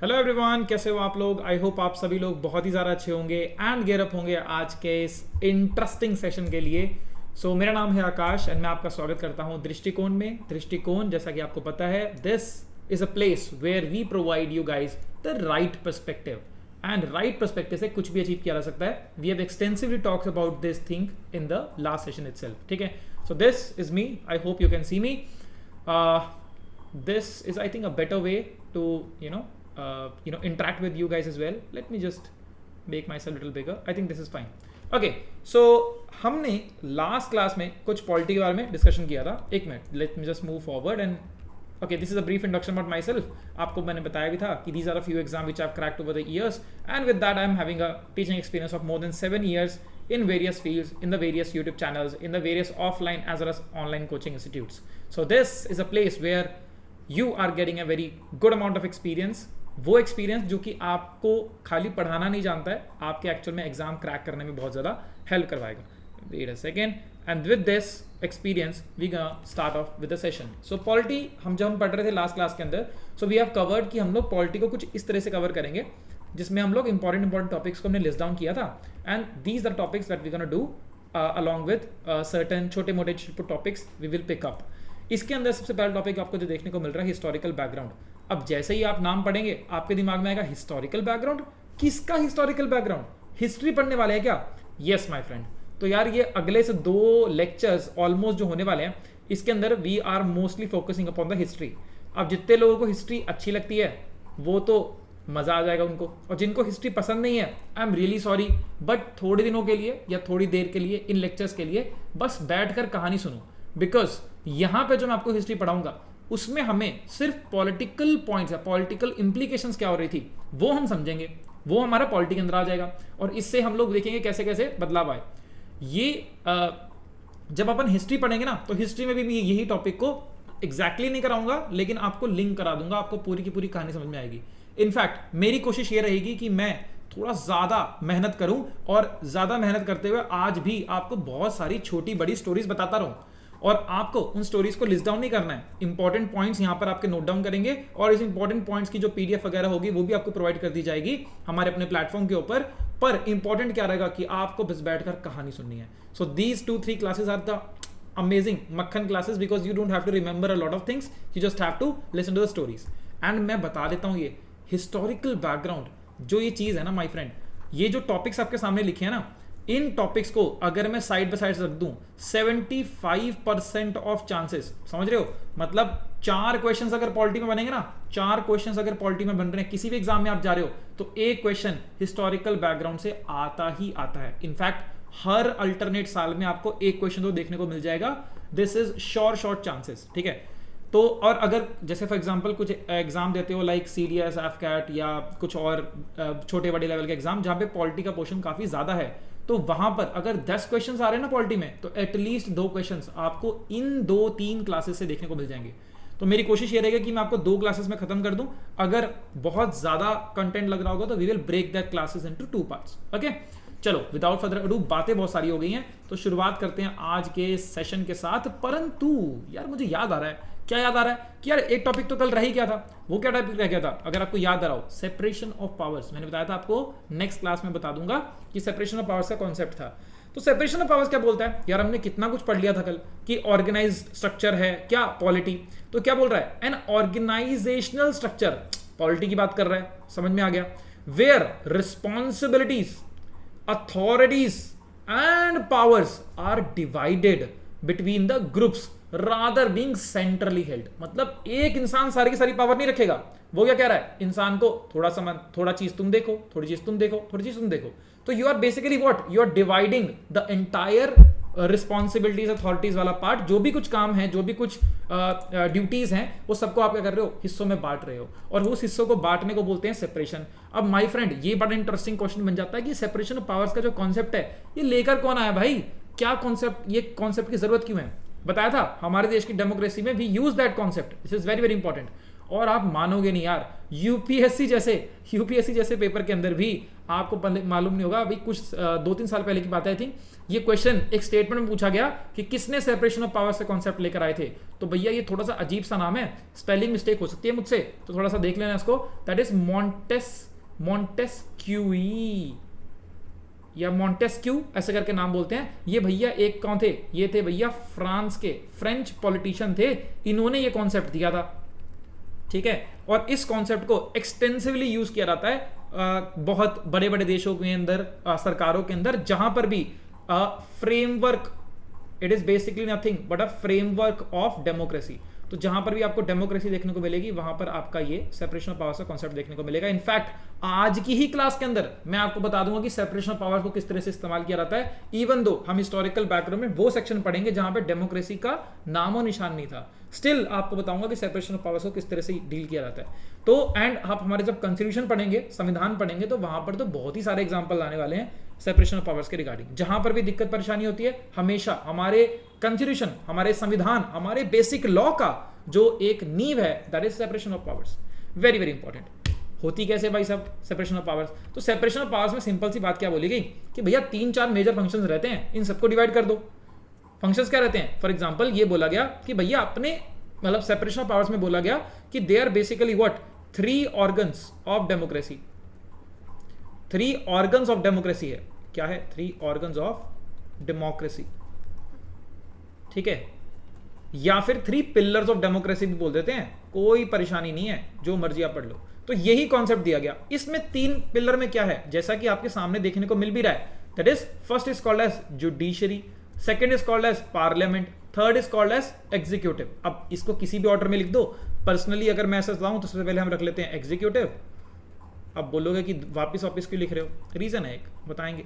Hello everyone, कैसे हो आप लोग। आई होप आप सभी लोग बहुत ही ज़्यादा अच्छे होंगे एंड गेयर अप होंगे आज के इस इंटरेस्टिंग सेशन के लिए। मेरा नाम है आकाश एंड मैं आपका स्वागत करता हूं दृष्टिकोण में। दृष्टिकोण, जैसा कि आपको पता है, this is a place where we provide you guys the right perspective and right perspective से कुछ भी अचीव किया जा सकता है। We have extensively talks about this thing in the last session itself. ठीक है, so this is me. I hope you can see me. this is I think a better way to interact with you guys as well. Let me just make myself a little bigger. I think this is fine. Okay, so हमने last class में कुछ polity के बारे में discussion किया था। एक minute, late me just move forward and okay, this is a brief introduction about myself. आपको मैंने बताया भी था कि these are a few exams which I've cracked over the years, and with that I'm having a teaching experience of more than 7 years in various fields, in the various YouTube channels, in the various offline as well as online coaching institutes. So this is a place where you are getting a very good amount of experience. वो experience जो कि आपको खाली पढ़ाना नहीं जानता है, आपके एक्चुअल में एग्जाम क्रैक करने में बहुत ज़्यादा हेल्प करवाएगा। Wait a second, and with this experience we gonna start off with the session. So polity जब हम पढ़ रहे थे लास्ट क्लास के अंदर, सो वी हैव कवर्ड कि हम लोग पॉलिटी को कुछ इस तरह से कवर करेंगे जिसमें हम लोग इंपॉर्टेंट टॉपिक्स को हमने लिस्ट डाउन किया था, and these are topics that we gonna do along with certain छोटे मोटे topics we will pick up. इसके अंदर सबसे पहला टॉपिक आपको जो देखने को मिल रहा है हिस्टोरिकल बैकग्राउंड। अब जैसे ही आप नाम पढ़ेंगे आपके दिमाग में आएगा हिस्टोरिकल बैकग्राउंड। किसका हिस्टोरिकल बैकग्राउंड? हिस्ट्री पढ़ने वाले हैं क्या? Yes my friend. तो यार ये अगले से 2 लेक्चर्स ऑलमोस्ट जो होने वाले हैं, इसके अंदर we are mostly focusing upon the history. अब जितने लोगों को हिस्ट्री अच्छी लगती है वो तो मजा आ जाएगा उनको, और जिनको हिस्ट्री पसंद नहीं है, I am really sorry, but थोड़े दिनों के लिए या थोड़ी देर के लिए इन लेक्चर्स के लिए बस बैठकर कहानी सुनो, बिकॉज यहां पे जो मैं आपको हिस्ट्री पढ़ाऊंगा उसमें हमें सिर्फ पॉलिटिकल पॉइंट्स या पॉलिटिकल इंप्लीकेशंस क्या हो रही थी वो हम समझेंगे, वो हमारा पॉलिटी के अंदर आ जाएगा, और इससे हम लोग देखेंगे कैसे कैसे बदलाव आए। ये जब अपन हिस्ट्री पढ़ेंगे ना, तो हिस्ट्री में भी मैं यही टॉपिक को एग्जैक्टली नहीं कराऊंगा, लेकिन आपको लिंक करा दूंगा, आपको पूरी की पूरी कहानी समझ में आएगी। इनफैक्ट मेरी कोशिश ये रहेगी कि मैं थोड़ा ज्यादा मेहनत करूं, और ज्यादा मेहनत करते हुए आज भी आपको बहुत सारी छोटी बड़ी स्टोरीज बताता रहूं, और आपको उन स्टोरीज को लिस्ट डाउन नहीं करना है। इंपॉर्टेंट पॉइंट्स यहां पर आपके नोट डाउन करेंगे, और इस इंपॉर्टेंट पॉइंट्स की जो पीडीएफ वगैरह होगी वो भी आपको प्रोवाइड कर दी जाएगी हमारे अपने प्लेटफॉर्म के ऊपर। पर इंपॉर्टेंट क्या रहेगा कि आपको बस बैठकर कहानी सुननी है। So these 2-3 classes are the amazing makkhan classes, because you don't have to remember a lot of things, you just have to listen to the stories. And मैं बता देता हूं, ये हिस्टोरिकल बैकग्राउंड जो ये चीज है ना माय फ्रेंड, ये जो टॉपिक्स आपके सामने लिखे हैं ना, इन टॉपिक्स को अगर मैं साइड बाय साइड रख दूं, 75% ऑफ चांसेस, समझ रहे हो, मतलब 4 क्वेश्चंस अगर पॉलिटी में बनेंगे ना, 4 क्वेश्चंस अगर पॉलिटी में बन रहे हैं, किसी भी एग्जाम में आप जा रहे हो, तो एक क्वेश्चन हिस्टोरिकल बैकग्राउंड से आता ही आता है। इनफैक्ट हर अल्टरनेट साल में आपको एक क्वेश्चन तो देखने को मिल जाएगा। दिस इज शॉर्ट चांसेस, ठीक है। तो और अगर जैसे फॉर एग्जांपल कुछ एग्जाम देते हो लाइक सीडीएस, एफकैट या कुछ और छोटे बड़े लेवल के एग्जाम जहां पे पॉलिटी का पोर्शन काफी ज्यादा है, तो वहां पर अगर 10 क्वेश्चंस आ रहे हैं ना पॉलिटी में, तो एटलीस्ट 2 क्वेश्चंस आपको इन 2-3 क्लासेस से देखने को मिल जाएंगे। तो मेरी कोशिश ये रहेगी कि मैं आपको 2 क्लासेस में खत्म कर दूं। अगर बहुत ज्यादा कंटेंट लग रहा होगा तो we will break that classes into 2 parts. Okay, चलो विदाउट फर्दर अडू, बातें बहुत सारी हो गई हैं, तो शुरुआत करते हैं आज के सेशन के साथ। परंतु यार मुझे याद आ रहा है, क्या याद आ रहा है कि यार एक टॉपिक तो कल रह ही गया था। वो क्या टॉपिक रह गया था? अगर आपको याद आ रहा हो, सेपरेशन ऑफ पावर्स। मैंने बताया था आपको नेक्स्ट क्लास में बता दूंगा कि सेपरेशन ऑफ पावर्स का कॉन्सेप्ट था। तो सेपरेशन ऑफ पावर्स क्या बोलता है? यार हमने कितना कुछ पढ़ लिया था कल कि ऑर्गेनाइज्ड स्ट्रक्चर है क्या पॉलिटी, तो क्या बोल रहा है? एन ऑर्गेनाइजेशनल स्ट्रक्चर, पॉलिटी की बात कर रहा है, समझ में आ गया। Where responsibilities, authorities and powers are divided between the groups rather being centrally held। मतलब एक इंसान सारी की सारी पावर नहीं रखेगा। वो क्या कह रहा है? इंसान को थोड़ा चीज तुम देखो, थोड़ी चीज तुम देखो, थोड़ी चीज तुम देखो। तो you are basically what, you are dividing the entire responsibilities authorities वाला पार्ट। जो भी कुछ काम है, जो भी कुछ ड्यूटीज हैं, वो सबको आप क्या कर रहे हो? हिस्सों में बांट रहे हो, और उस हिस्सों को बांटने को बोलते हैं सेपरेशन। अब माय फ्रेंड ये बड़ा इंटरेस्टिंग क्वेश्चन बन जाता है कि सेपरेशन ऑफ पावर्स का जो कॉन्सेप्ट है ये लेकर कौन आया भाई? क्या कॉन्सेप्ट, ये कॉन्सेप्ट की जरूरत क्यों है? बताया था हमारे देश की डेमोक्रेसी में we use that concept, this is very very important. और आप मानोगे नहीं यार, यूपीएससी जैसे पेपर के अंदर भी आपको मालूम नहीं होगा। अभी कुछ 2-3 साल पहले की बात आई थी, ये क्वेश्चन एक स्टेटमेंट में पूछा गया कि किसने सेपरेशन ऑफ पावर से कॉन्सेप्ट लेकर आए थे। तो भैया ये थोड़ा सा अजीब सा नाम है, स्पेलिंग मिस्टेक हो सकती है मुझसे, तो थोड़ा सा देख लेना इसको। दैट इज मॉन्टेस्क्यूई या मॉन्टेस्क्यू ऐसे करके नाम बोलते हैं। ये भैया एक कौन थे, ये थे भैया फ्रांस के फ्रेंच पॉलिटिशियन थे, इन्होंने ये कॉन्सेप्ट दिया था, ठीक है। और इस कॉन्सेप्ट को एक्सटेंसिवली यूज किया जाता है बहुत बड़े बड़े देशों के अंदर, सरकारों के अंदर, जहां पर भी framework, it is basically nothing but a framework of democracy. तो जहां पर भी आपको डेमोक्रेसी देखने को मिलेगी वहां पर आपका ये सेपरेशन ऑफ पावर्स का कॉन्सेप्ट देखने को मिलेगा। इनफैक्ट आज की ही क्लास के अंदर मैं आपको बता दूंगा कि सेपरेशन ऑफ पावर्स को किस तरह से इस्तेमाल किया जाता है, इवन दो हम हिस्टोरिकल बैकग्राउंड में वो सेक्शन पढ़ेंगे जहां पे डेमोक्रेसी का नामो निशान नहीं था, स्टिल आपको बताऊंगा कि सेपरेशन ऑफ पावर्स को किस तरह से डील किया जाता है। तो एंड आप हमारे जब कॉन्स्टिट्यूशन पढ़ेंगे, संविधान पढ़ेंगे, तो वहां पर तो बहुत ही सारे एग्जांपल आने वाले हैं सेपरेशन ऑफ पावर्स के रिगार्डिंग। जहां पर भी दिक्कत परेशानी होती है, हमेशा हमारे कॉन्स्टिट्यूशन, हमारे संविधान, हमारे बेसिक लॉ का जो एक नींव है, that is separation of powers. Very very important. होती कैसे भाई सब सेपरेशन ऑफ पावर्स? तो सेपरेशन ऑफ पावर्स में सिंपल सी बात क्या बोली गई कि भैया 3-4 मेजर फंक्शंस रहते हैं, इन सबको डिवाइड कर दो। फंक्शंस क्या रहते हैं? फॉर एग्जांपल ये बोला गया कि भैया अपने मतलब सेपरेशन ऑफ पावर्स में बोला गया कि they are basically what 3 organs of democracy. 3 organs of democracy है, क्या है? 3 ऑर्गन्स ऑफ डेमोक्रेसी, ठीक है, या फिर 3 पिलर्स ऑफ डेमोक्रेसी भी बोल देते हैं, कोई परेशानी नहीं है, जो मर्जी आप पढ़ लो। तो यही कॉन्सेप्ट दिया गया। इसमें 3 पिलर में क्या है, जैसा कि आपके सामने देखने को मिल भी रहा है, that is first is called as judiciary, second is called as parliament, third is called as executive. अब इसको किसी भी ऑर्डर में लिख दो। पर्सनली अगर मैं ऐसा बताऊं तो सबसे पहले हम रख लेते हैं एग्जीक्यूटिव। अब बोलोगे कि वापिस क्यों लिख रहे हो, रीजन है एक, बताएंगे।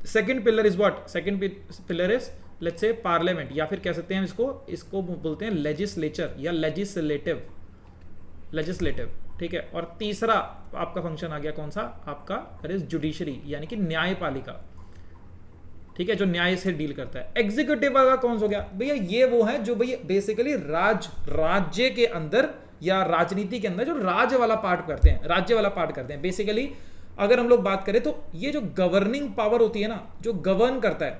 Second pillar is what, second pillar is let's say parliament, या फिर कह सकते हैं इसको बोलते हैं लेजिस्लेचर या लेजिस्लेटिव, ठीक है। और तीसरा आपका फंक्शन आ गया कौन सा आपका, दैट इज जुडिशरी यानी कि न्यायपालिका, ठीक है, जो न्याय से डील करता है। एग्जीक्यूटिव का कौन सा हो गया भैया, ये वो है जो भैया बेसिकली राज्य के अंदर या राजनीति के अंदर जो राज्य वाला पार्ट करते हैं। बेसिकली अगर हम लोग बात करें तो ये जो गवर्निंग पावर होती है ना, जो गवर्न करता है,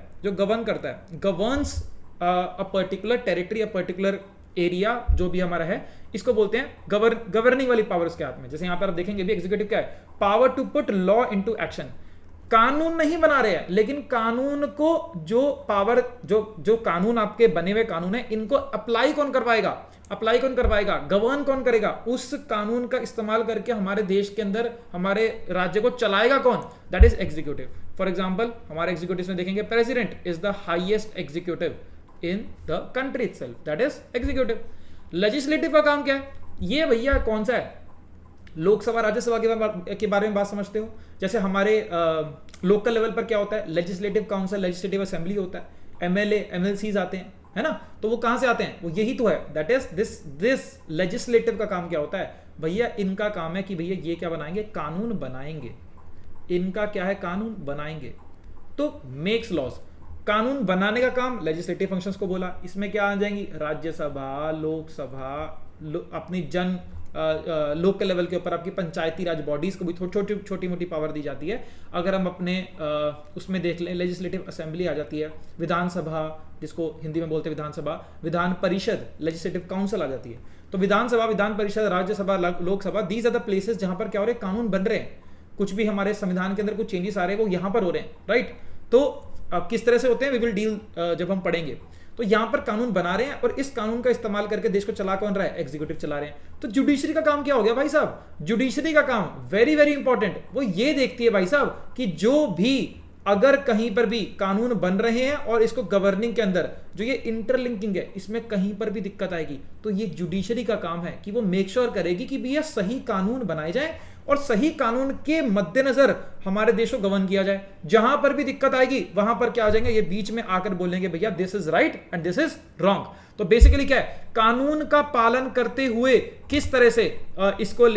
governs a particular territory, a particular area, जो भी हमारा है, इसको बोलते हैं गवर्निंग वाली पावर उसके हाथ में। जैसे यहां पर आप देखेंगे भी एग्जीक्यूटिव क्या है, power to put law into action. कानून नहीं बना रहे हैं, लेकिन कानून को जो पावर, जो कानून आपके बने हुए कानून है, इनको अप्लाई कौन करवाएगा, गवर्न कौन करेगा, उस कानून का इस्तेमाल करके हमारे देश के अंदर हमारे राज्य को चलाएगा कौन, that is executive. For example हमारे एग्जीक्यूटिव में देखेंगे president is the highest executive in the country itself, that is executive. Legislative का काम क्या है, ये भैया कौन सा है, लोकसभा राज्यसभा के बारे में बात समझते हो। जैसे हमारे लोकल लेवल पर क्या होता है, लेजिस्लेटिव काउंसिल, लेजिस्लेटिव असेंबली होता है, एमएलए एमएलसीज आते हैं, है ना। तो वो कहां से आते हैं, वो यही तो है, दैट इज दिस लेजिस्लेटिव का काम क्या होता है भैया, इनका काम है कि भैया ये क्या बनाएंगे, कानून बनाएंगे। इनका क्या है, कानून बनाएंगे। तो मेक्स लॉज, कानून बनाने का काम लेजिस्लेटिव फंक्शंस को बोला। इसमें क्या आ जाएंगी, राज्यसभा, लोकसभा, अपनी लोकल लेवल के ऊपर आपकी पंचायती राज बॉडीज को भी छोटी मोटी पावर दी जाती है। अगर हम अपने उसमें देख लें, लेजिस्लेटिव असेंबली आ जाती है, विधानसभा जिसको हिंदी में बोलते हैं विधानसभा, विधान परिषद, लेजिस्लेटिव काउंसिल आ जाती है। तो Vidhan Sabha, Vidhan Parishad, Rajya Sabha, Lok Sabha, these are the places जहां पर क्या हो रहे हैं, कानून बन रहे हैं। कुछ भी हमारे संविधान के अंदर कुछ चेंजेस आ रहे हैं वो यहां पर हो रहे हैं, राइट। तो अब किस तरह से होते हैं, वी विल डील जब हम पढ़ेंगे। तो यहां पर कानून बना रहे हैं और इस कानून का इस्तेमाल करके देश को चला कौन रहा है, एग्जीक्यूटिव चला रहे हैं। तो जुडिशरी का काम क्या हो गया भाई साहब, जुडिशरी का काम वेरी वेरी इंपॉर्टेंट, वो ये देखती है भाई साहब कि जो भी अगर कहीं पर भी कानून बन रहे हैं और इसको गवर्निंग के अंदर जो ये इंटरलिंकिंग है, इसमें कहीं पर भी दिक्कत आएगी, तो ये जुडिशरी का काम है कि वो मेक श्योर करेगी कि भैया सही कानून बनाए जाए और सही कानून के मद्देनजर हमारे देश को गवर्न किया जाए। जहां पर भी दिक्कत आएगी वहां पर क्या आ जाएंगे, ये बीच में आकर बोलेंगे भैया this is right and this is wrong. तो बेसिकली क्या है, कानून का पालन करते हुए किस तरह से इसको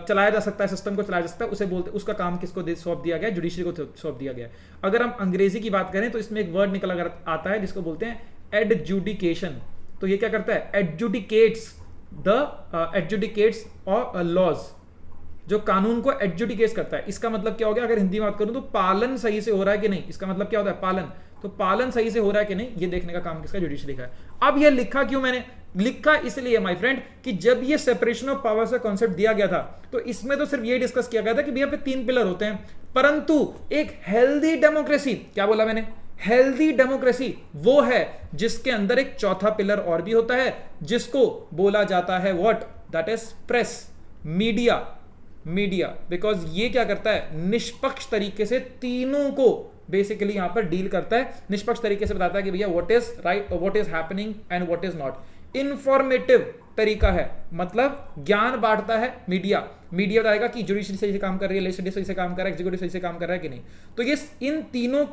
चलाया जा सकता है, सिस्टम को चलाया जा सकता है, उसे बोलते, उसका काम किसको सौंप दिया गया, जुडिशरी को सौंप दिया गया। अगर हम अंग्रेजी की बात करें तो इसमें एक वर्ड निकला आता है जिसको बोलते हैं एडजुडिकेशन। तो ये क्या करता है, एडजुडिकेट्स द एडजुडिकेट्स और लॉज, जो कानून को एडजुडिकेट करता है। इसका मतलब क्या हो गया, अगर हिंदी में बात करूं तो पालन सही से हो रहा है कि नहीं, इसका मतलब क्या होता है पालन, तो पालन सही से हो रहा है कि नहीं ये देखने का काम किसका, जुडिशरी का है। अब ये लिखा क्यों मैंने, लिखा इसलिए माय फ्रेंड कि जब ये सेपरेशन ऑफ पावर्स का कॉन्सेप्ट दिया गया था तो इसमें तो सिर्फ ये डिस्कस किया गया था कि भैया पे 3 पिलर होते हैं, परंतु एक हेल्दी डेमोक्रेसी, क्या बोला मैंने, हेल्दी डेमोक्रेसी वो है जिसके अंदर एक चौथा पिलर और भी होता है जिसको बोला जाता है what, that is press, media. Media because ये क्या करता है, निष्पक्ष तरीके से तीनों को बेसिकली यहां पर डील करता है, निष्पक्ष तरीके से बताता है कि भैया what is right, what is happening and what is not. Informative तरीका है, मतलब ज्ञान बांटता है मीडिया। मीडिया बताएगा कि जुडिशरी सही से काम कर रही है, लेजिस्लेटिव सही से काम कर रहा है, एग्जीक्यूटिव सही से काम कर रहा है कि नहीं। तो ये इन तीनों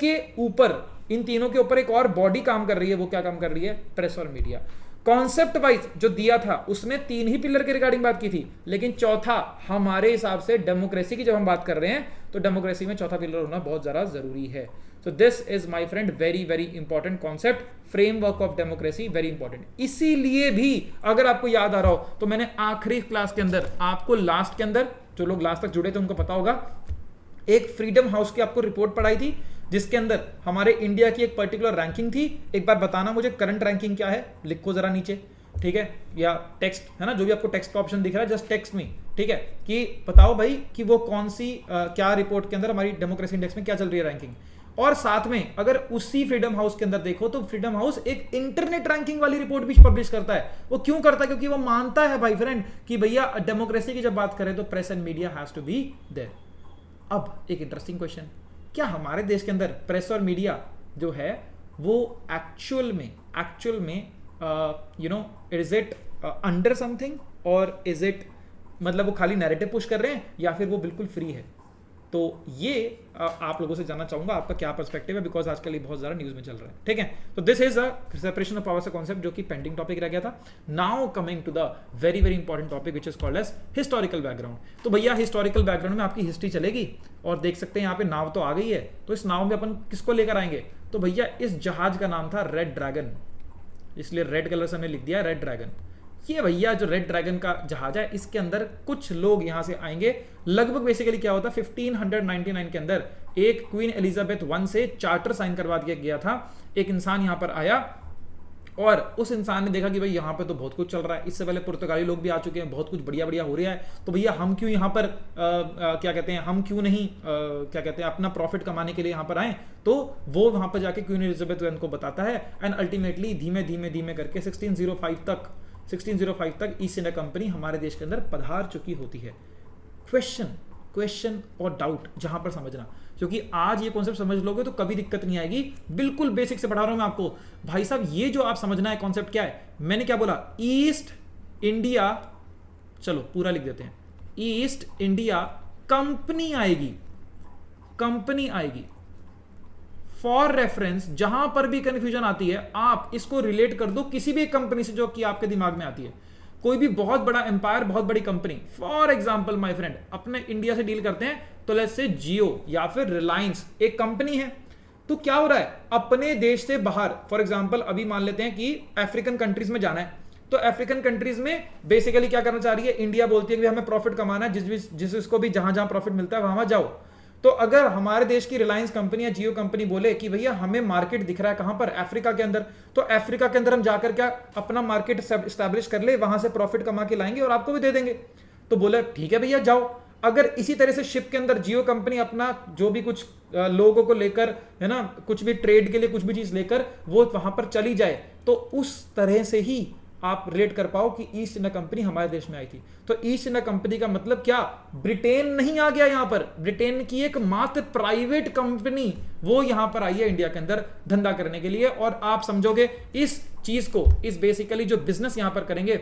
के ऊपर एक और बॉडी काम कर रही है, वो क्या काम कर रही है, प्रेस और मीडिया। कॉन्सेप्ट वाइज जो दिया था उसमें 3 ही पिलर के रिगार्डिंग बात की थी, लेकिन चौथा हमारे हिसाब से डेमोक्रेसी की जब हम बात कर रहे हैं तो डेमोक्रेसी में चौथा पिलर होना बहुत ज्यादा जरूरी है। So this is my friend very very important concept, framework of democracy very important. इसीलिए भी अगर आपको याद आ रहा हो तो मैंने आखिरी क्लास के अंदर आपको, लास्ट के अंदर जो लोग लास्ट तक जुड़े थे उनको पता होगा, एक फ्रीडम हाउस की आपको रिपोर्ट पढ़ाई थी जिसके अंदर हमारे इंडिया की एक पर्टिकुलर रैंकिंग थी। एक बार बताना मुझे करंट रैंकिंग क्या है, लिखो जरा नीचे, ठीक है, या टेक्स्ट है ना, जो भी आपको टेक्स्ट का ऑप्शन दिख रहा है जस्ट टेक्स्ट में, ठीक है, कि बताओ भाई कि वो कौन सी क्या रिपोर्ट के अंदर हमारी डेमोक्रेसी इंडेक्स में क्या चल रही है रैंकिंग। और साथ में अगर उसी फ्रीडम हाउस के अंदर देखो तो फ्रीडम हाउस एक इंटरनेट रैंकिंग वाली रिपोर्ट भी पब्लिश करता है। वो क्यों करता है, क्योंकि वो मानता है भाई फ्रेंड कि भैया डेमोक्रेसी की जब बात करें तो press and media has to be there. अब एक इंटरेस्टिंग क्वेश्चन, क्या हमारे देश के अंदर प्रेस और मीडिया जो है वो एक्चुअल में you know is it under something और इज इट, मतलब वो खाली नैरेटिव पुश कर रहे हैं या फिर वो बिल्कुल फ्री है। तो ये आप लोगों से जानना चाहूंगा आपका क्या पर्सपेक्टिव है, बिकॉज आजकल ये बहुत ज्यादा न्यूज में चल रहा है, ठीक है। तो this is a separation of powers का कॉन्सेप्ट जो कि पेंडिंग टॉपिक रह गया था। Now coming to the very very important topic which is called as historical background. तो भैया हिस्टोरिकल बैकग्राउंड में आपकी हिस्ट्री चलेगी और देख सकते हैं यहाँ पे नाव तो आ गई है, तो इस नाव में अपन किसको लेकर आएंगे, तो भैया इस जहाज का नाम था रेड ड्रैगन, इसलिए रेड कलर से हमने लिख दिया रेड ड्रैगन। ये भैया जो रेड ड्रैगन का जहाज है इसके अंदर कुछ लोग यहां से आएंगे। लगभग बेसिकली क्या होता है 1599 के अंदर एक क्वीन एलिजाबेथ 1 से चार्टर साइन करवा दिया गया था। एक इंसान यहां पर आया और उस इंसान ने देखा कि भाई यहाँ पे तो बहुत कुछ चल रहा है, इससे पहले पुर्तगाली लोग भी आ चुके हैं, बहुत कुछ बढ़िया बढ़िया हो रहा है, तो भैया हम क्यों यहाँ पर क्या कहते हैं, हम क्यों नहीं क्या कहते हैं अपना प्रॉफिट कमाने के लिए यहाँ पर आए। तो वो वहां पर जाके क्वीन एलिजाबेथ 1 को बताता है एंड अल्टीमेटली धीमे धीमे धीमे करके 1605 तक ईस्ट इंडिया कंपनी हमारे देश के अंदर पधार चुकी होती है। क्वेश्चन और डाउट जहां पर समझना, क्योंकि आज ये कॉन्सेप्ट समझ लोगे तो कभी दिक्कत नहीं आएगी, बिल्कुल बेसिक से पढ़ा रहा हूं मैं आपको। भाई साहब ये जो आप समझना है कॉन्सेप्ट क्या है, मैंने क्या बोला, ईस्ट इंडिया, चलो पूरा लिख देते हैं, ईस्ट इंडिया कंपनी आएगी। फॉर रेफरेंस जहां पर भी कंफ्यूजन आती है आप इसको रिलेट कर दो किसी भी कंपनी से जो कि आपके दिमाग में आती है, कोई भी बहुत बड़ा एम्पायर, बहुत बड़ी company. For example my friend अपने इंडिया से डील करते हैं तो लेट्स से जियो या फिर रिलायंस एक कंपनी है। तो क्या हो रहा है अपने देश से बाहर, फॉर एग्जांपल अभी मान लेते हैं कि अफ्रीकन कंट्रीज में जाना है, तो अफ्रीकन कंट्रीज में बेसिकली क्या करना चाह रही है, इंडिया बोलती है कि हमें प्रॉफिट कमाना है, जिसको भी जहां प्रॉफिट मिलता है वहां जाओ। तो अगर हमारे देश की रिलायंस कंपनी या जियो कंपनी बोले कि भैया हमें मार्केट दिख रहा है कहां पर, अफ्रीका के अंदर, तो अफ्रीका के अंदर हम जाकर क्या अपना मार्केट स्टैब्लिश कर ले, वहां से प्रॉफिट कमा के लाएंगे और आपको भी दे देंगे। तो बोले ठीक है भैया जाओ। अगर इसी तरह से शिप के अंदर जियो कंपनी अपना जो भी कुछ लोगों को लेकर है ना, कुछ भी ट्रेड के लिए कुछ भी चीज लेकर वो वहां पर चली जाए, तो उस तरह से ही आप रिलेट कर पाओ कि ईस्ट इंडिया कंपनी हमारे देश में आई थी। तो ईस्ट इंडिया कंपनी का मतलब क्या, ब्रिटेन नहीं आ गया यहां पर, ब्रिटेन की एक मात्र प्राइवेट कंपनी वो यहां पर आई है इंडिया के अंदर धंधा करने के लिए। और आप समझोगे इस चीज को, इस बेसिकली जो बिजनेस यहां पर करेंगे,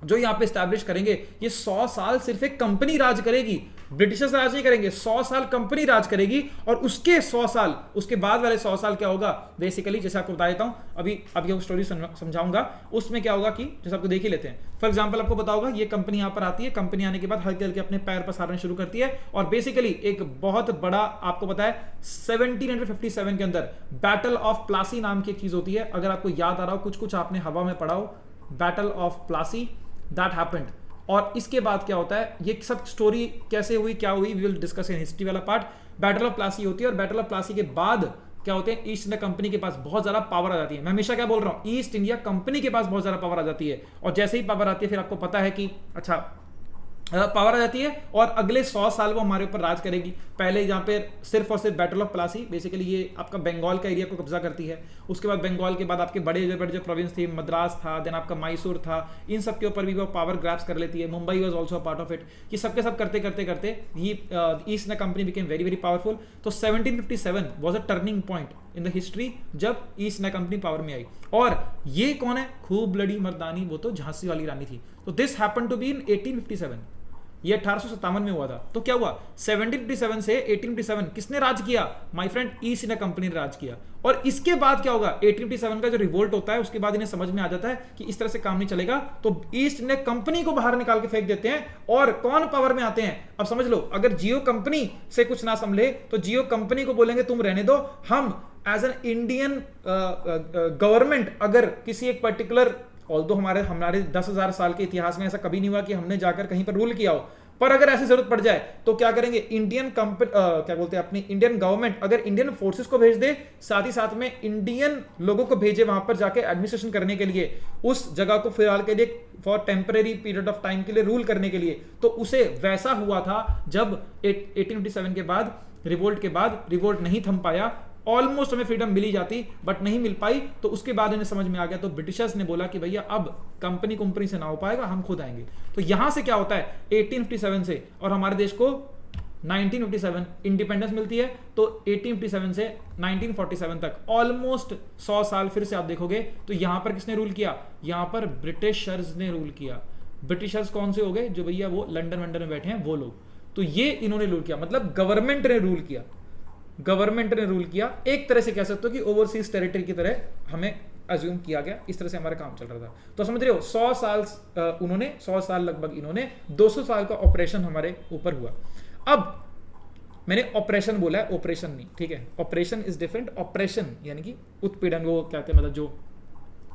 जो यहां पे स्टैब्लिश करेंगे, ये 100 साल सिर्फ एक कंपनी राज करेगी, ब्रिटिशर्स राज नहीं करेंगे, 100 साल कंपनी राज करेगी। और उसके 100 साल, उसके बाद वाले 100 साल क्या होगा, बेसिकली जैसे आपको बता देता हूं, अभी आपको स्टोरी समझाऊंगा, उसमें क्या होगा कि जैसे आपको देख ही लेते हैं। फॉर एग्जांपल आपको बताऊंगा ये कंपनी यहां पर आती है, कंपनी आने के बाद हल्के हल्के अपने पैर पसारने शुरू करती है और बेसिकली एक बहुत बड़ा, आपको पता है 1757 के अंदर बैटल ऑफ प्लासी नाम की एक चीज होती है, अगर आपको याद आ रहा हो, कुछ कुछ आपने हवा में पढ़ा हो, battle of Plassey that happened. और इसके बाद क्या होता है, ये सब स्टोरी कैसे हुई, क्या हुई, we will discuss in history वाला पार्ट। बैटल ऑफ प्लासी होती है, और बैटल ऑफ प्लासी के बाद क्या होते हैं, ईस्ट इंडिया कंपनी के पास बहुत ज्यादा पावर आ जाती है। मैं हमेशा क्या बोल रहा हूं, ईस्ट इंडिया कंपनी के पास बहुत ज्यादा पावर आ जाती है, और जैसे ही पावर आती है फिर आपको पता है कि अच्छा पावर आ जाती है, और अगले 100 साल वो हमारे ऊपर राज करेगी। पहले यहाँ पे सिर्फ और सिर्फ बैटल ऑफ प्लासी, बेसिकली ये आपका बंगाल का एरिया को कब्जा करती है। उसके बाद बंगाल के बाद आपके बड़े जो प्रोविंस थी, मद्रास था, देन आपका मैसूर था, इन सब के ऊपर भी वो पावर ग्रैब्स कर लेती है। Mumbai was also part of it. ये सबके सब करते करते करते ये east India company became very very powerful. तो 1757 was a turning point in the history जब ईस्ट इंडिया कंपनी पावर में आई। और ये कौन है, खूब ब्लडी मर्दानी, वो तो झांसी वाली रानी थी। तो this happened to be in 1857, ये 1857 में हुआ था। तो क्या हुआ, 1757 से 1857 किसने राज किया, my friend, east India company ने राज किया। और इसके बाद क्या होगा, 1857 का जो रिवोल्ट होता है उसके बाद इन्हें समझ में आ जाता है कि इस तरह से काम नहीं चलेगा, तो ईस्ट इंडिया कंपनी को बाहर निकाल के फेंक देते हैं। और कौन पावर में आते हैं, अब समझ लो, अगर जियो कंपनी से कुछ ना संभले तो जियो कंपनी को बोलेंगे तुम रहने दो, हम एज एन इंडियन गवर्नमेंट अगर किसी एक पर्टिकुलर, ऑल्दो हमारे 10,000 साल के इतिहास में ऐसा कभी नहीं हुआ कि हमने जाकर कहीं पर रूल किया हो, पर अगर ऐसी जरूरत पड़ जाए तो क्या करेंगे, इंडियन कंपनी क्या बोलते हैं अपनी इंडियन गवर्नमेंट अगर इंडियन फोर्सेस को भेज दे, साथ ही साथ में इंडियन लोगों को भेजे वहां पर जाके एडमिनिस्ट्रेशन करने के लिए, उस जगह को फिलहाल के लिए for temporary period of time के लिए रूल करने के लिए। तो उसे वैसा हुआ था जब 1857 के बाद, रिवोल्ट के बाद, रिवोल्ट नहीं थम पाया, ऑलमोस्ट हमें फ्रीडम मिली जाती बट नहीं मिल पाई। तो उसके बाद इन्हें समझ में आ गया, तो ब्रिटिशर्स ने बोला कि भैया अब कंपनी से ना हो पाएगा, हम खुद आएंगे। तो यहां से क्या होता है, 1857 से, और हमारे देश को 1957 इंडिपेंडेंस मिलती है। तो 1857 से 1947 तक ऑलमोस्ट 100 साल फिर से आप देखोगे तो यहां पर किसने रूल किया, यहां पर ब्रिटिशर्स ने रूल किया। ब्रिटिशर्स कौन से हो गए, जो भैया वो लंदन वंडन में बैठे हैं वो लोग। तो ये इन्होंने रूल किया, मतलब गवर्नमेंट ने रूल किया, गवर्नमेंट ने रूल किया। एक तरह से कह सकते हो कि ओवरसीज टेरिटरी की तरह हमें अज्यूम किया गया, इस तरह से हमारा काम चल रहा था। तो समझ रहे हो, 100 साल उन्होंने, 100 साल लगभग इन्होंने, 200 साल का ऑपरेशन हमारे ऊपर हुआ। अब मैंने ऑपरेशन बोला है, ऑपरेशन नहीं, ठीक है, ऑपरेशन इज डिफरेंट। ऑपरेशन यानी कि उत्पीड़न, वो कहते हैं, मतलब जो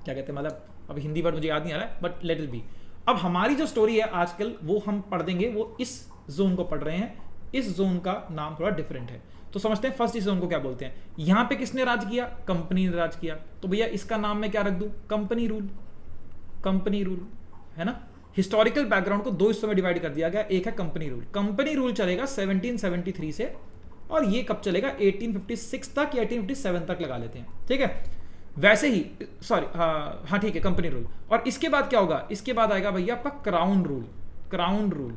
क्या कहते हैं, मतलब अभी हिंदी वर्ड मुझे याद नहीं आ रहा है, बट लेट इट बी। अब हमारी जो स्टोरी है आजकल वो हम पढ़ देंगे, वो इस जोन को पढ़ रहे हैं। इस जोन का नाम थोड़ा डिफरेंट है, तो समझते हैं फर्स्ट इस जोन को क्या बोलते हैं। यहां पे किसने राज किया, कंपनी ने राज किया। तो भैया इसका नाम मैं क्या रख दूं, कंपनी रूल। कंपनी रूल है ना। हिस्टोरिकल बैकग्राउंड को 2 हिस्सों में डिवाइड कर दिया गया, एक है कंपनी रूल। कंपनी रूल चलेगा 1773 से, और ये कब चलेगा, 1856 तक या 1857 तक लगा लेते हैं, ठीक है। वैसे ही सॉरी, हाँ ठीक है, कंपनी रूल। और इसके बाद क्या होगा, इसके बाद आएगा भैया आपका crown rule. Crown rule,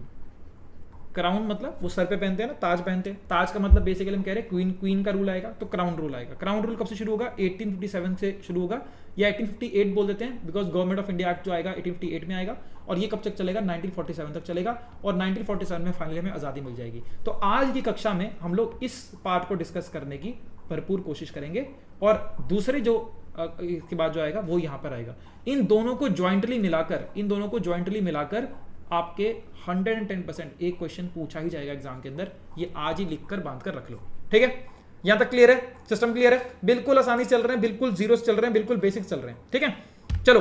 crown मतलब वो सर पे पहनते हैं ना, ताज पहनते हैं, ताज का मतलब बेसिकली हम कह रहे हैं क्वीन का रूल आएगा। तो क्राउन रूल आएगा। क्राउन रूल कब से शुरू होगा, 1857 से शुरू होगा, या 1858 बोल देते हैं, because government of India act जो आएगा 1858 में आएगा। और ये कब तक चलेगा, 1947 तक चलेगा, और 1947 में फाइनली हमें आज़ादी मिल जाएगी। तो आज की कक्षा में हम लोग इस पार्ट को डिस्कस करने की भरपूर कोशिश करेंगे, और दूसरे जो इसके बाद जो आएगा वो यहाँ पर आएगा। इन दोनों को ज्वाइंटली मिलाकर आपके 110% एक क्वेश्चन पूछा ही जाएगा एग्जाम के अंदर। ये आज ही लिखकर बांध कर रख लो, ठीक है। यहां तक क्लियर है, सिस्टम क्लियर है, बिल्कुल आसानी चल रहे हैं, बिल्कुल जीरो चल रहे हैं, बिल्कुल बेसिक चल रहे हैं, ठीक है। चलो,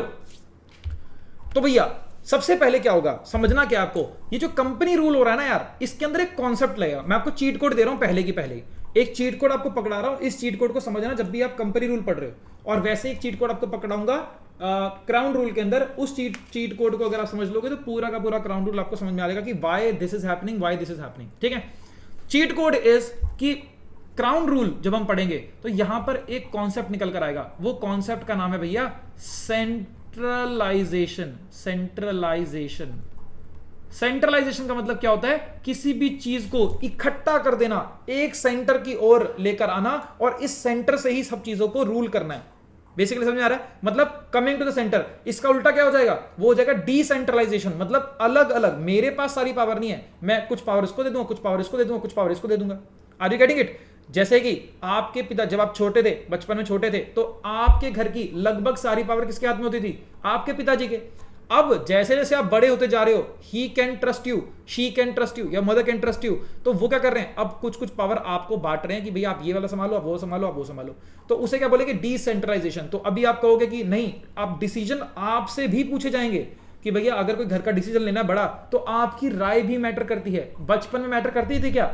तो भैया सबसे पहले क्या होगा, समझना क्या आपको, ये जो कंपनी रूल हो रहा है ना यार, इसके अंदर एक कॉन्सेप्ट लगेगा। मैं आपको चीट कोड दे रहा हूं, पहले की पहले एक चीट कोड आपको पकड़ा रहा हूं। इस चीट कोड को समझना जब भी आप कंपनी रूल पढ़ रहे हो। और वैसे एक चीट कोड आपको पकड़ाऊंगा क्राउन रूल के अंदर। उस चीट कोड को अगर आप समझ लोगे तो पूरा का पूरा क्राउन रूल आपको समझ में आ जाएगा कि व्हाई दिस इज हैपनिंग, ठीक है। चीट कोड इज कि क्राउन रूल जब हम पढ़ेंगे तो यहां पर एक कॉन्सेप्ट निकल कर आएगा। वो कॉन्सेप्ट का नाम है भैया सेंट्रलाइजेशन। सेंट्रलाइजेशन का मतलब क्या होता है, किसी भी चीज को इकट्ठा कर देना, एक सेंटर की ओर लेकर आना, और इस सेंटर से ही सब चीजों को रूल करना है। बेसिकली समझ में आ रहा है, मतलब कमिंग टू द सेंटर। इसका उल्टा क्या हो जाएगा, वो हो जाएगा डिसेंट्रलाइजेशन। मतलब अलग अलग, मेरे पास सारी पावर नहीं है, मैं कुछ पावर इसको दे दूंगा, कुछ पावर इसको दे दूंगा, कुछ पावर इसको दे दूंगा। Are you getting it. जैसे कि आपके पिता जब आप छोटे थे, बचपन में छोटे थे, तो आपके घर की लगभग सारी पावर किसके हाथ में होती थी, आपके पिताजी के। अब जैसे जैसे आप बड़े होते जा रहे हो, he can trust you, she can trust you, या मदर कैन ट्रस्ट यू, तो वो क्या कर रहे हैं, अब कुछ कुछ पावर आपको बांट रहे हैं कि भैया आप ये वाला संभालो, आप वो संभालो, आप वो संभालो। तो उसे क्या बोलेंगे, डिसेंट्रलाइजेशन। तो अभी आप कहोगे कि नहीं, आप डिसीजन आपसे भी पूछे जाएंगे, कि भैया अगर कोई घर का डिसीजन लेना है बड़ा तो आपकी राय भी मैटर करती है। बचपन में मैटर करती थी क्या?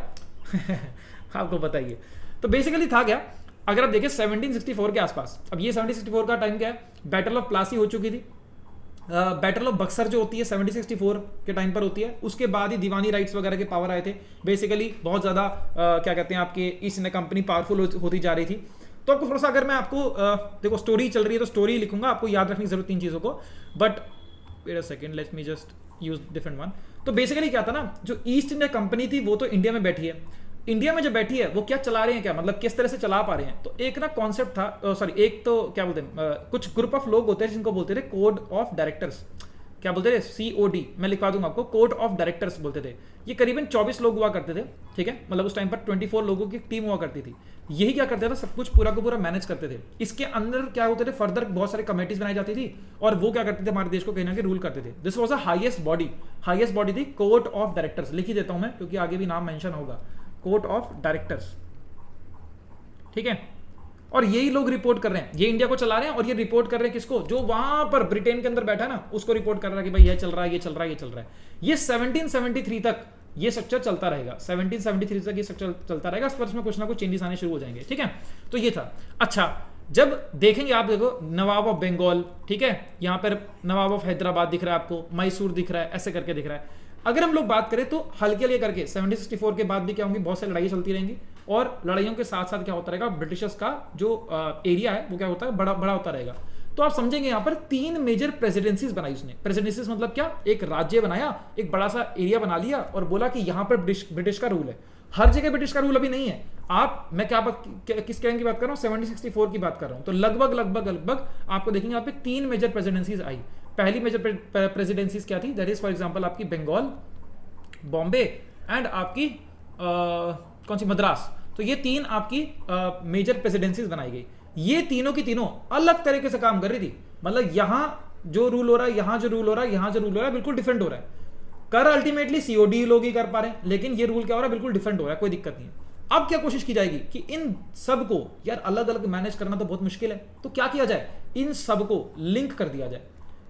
आपको बताइए। तो बेसिकली था क्या, अगर आप देखें 1764 के आसपास, अब ये 1764 का टाइम क्या है, बैटल ऑफ प्लासी हो चुकी थी, बैटल ऑफ बक्सर जो होती है 1764 के टाइम पर होती है, उसके बाद ही दीवानी राइट्स वगैरह के पावर आए थे। बेसिकली बहुत ज़्यादा क्या कहते हैं आपके ईस्ट इंडिया कंपनी पावरफुल होती जा रही थी। तो आपको थोड़ा सा, अगर मैं आपको देखो स्टोरी चल रही है तो स्टोरी लिखूंगा, आपको याद रखने की जरूरत तीन चीज़ों को, but wait a second, let me just use different one. तो बेसिकली क्या था ना, जो ईस्ट इंडिया कंपनी थी वो तो इंडिया में बैठी है, इंडिया में जो बैठी है वो क्या चला रहे हैं, क्या मतलब किस तरह से चला पा रहे हैं। तो एक ना कॉन्सेप्ट था, सॉरी एक तो क्या बोलते हैं, कुछ ग्रुप ऑफ लोग होते हैं जिनको बोलते थे कोड ऑफ डायरेक्टर्स, क्या बोलते थे, COD, मैं लिखवा दूंगा आपको, कोड ऑफ डायरेक्टर्स बोलते थे। ये करीबन 24 लोग हुआ करते थे, ठीक है, मतलब उस टाइम पर 24 लोगों की टीम हुआ करती थी। यही क्या करते थे, सब कुछ पूरा का पूरा मैनेज करते थे। इसके अंदर क्या होते थे, फर्दर बहुत सारे कमेटीज बनाई जाती थी और वो क्या करते थे, हमारे देश को कहीं ना कहीं रूल करते थे। This was a highest body थी कोर्ट ऑफ डायरेक्टर्स। लिख ही देता हूं मैं क्योंकि आगे भी नाम मेंशन होगा, कोर्ट ऑफ डायरेक्टर्स, ठीक है। और यही लोग रिपोर्ट कर रहे हैं, ये इंडिया को चला रहे हैं और ये रिपोर्ट कर रहे हैं किसको, जो वहां पर ब्रिटेन के अंदर बैठा है ना, उसको रिपोर्ट कर रहा है कि भाई ये चल रहा है, ये चल रहा है, ये चल रहा है। ये 1773 तक ये स्ट्रक्चर चलता रहेगा, 1773 तक ये स्ट्रक्चर चलता रहेगा। इस पर इसमें कुछ ना कुछ चेंजेस आने शुरू हो जाएंगे, ठीक है। तो ये था। अच्छा, जब देखेंगे आप, देखो नवाब ऑफ बंगाल, ठीक है, यहां पर नवाब ऑफ हैदराबाद दिख रहा है आपको, मैसूर दिख रहा है, ऐसे करके दिख रहा है। अगर हम लोग बात करें तो हल्के हल्के करके 1764 के बाद भी क्या होंगी, बहुत सारी लड़ाई चलती रहेंगी और लड़ाइयों के साथ साथ क्या होता रहेगा, ब्रिटिशर्स का जो एरिया है वो क्या होता है, बड़ा बड़ा होता रहेगा। तो आप समझेंगे यहाँ पर 3 मेजर प्रेसिडेंसीज बनाई उसने। प्रेसिडेंसीज मतलब क्या, एक राज्य बनाया, एक बड़ा सा एरिया बना लिया और बोला कि यहाँ पर ब्रिटिश का रूल है। हर जगह ब्रिटिश का रूल अभी नहीं है। मैं किस कहने की बात कर रहा हूँ, 1764 की बात कर रहा हूँ। तो लगभग आपको देखेंगे यहाँ पे 3 मेजर प्रेसिडेंसीज आई। पहली मेजर प्रेसिडेंसीज क्या थी, दैट इज फॉर एग्जांपल आपकी बंगाल, बॉम्बे एंड आपकी कौन सी, मद्रास। तो ये 3 आपकी मेजर प्रेसिडेंसीज बनाई गई। ये तीनों की तीनों अलग तरीके से काम कर रही थी। मतलब यहां जो रूल हो रहा है, यहां जो रूल हो रहा है, यहां जो रूल हो रहा है, बिल्कुल डिफरेंट हो रहा है। कर अल्टीमेटली COD लोग ही कर पा रहे हैं, लेकिन ये रूल क्या हो रहा है, बिल्कुल डिफरेंट हो रहा है, कोई दिक्कत नहीं है। अब क्या कोशिश की जाएगी कि इन सब को यार अलग अलग मैनेज करना तो बहुत मुश्किल है, तो क्या किया जाए, इन सब को लिंक कर दिया जाए,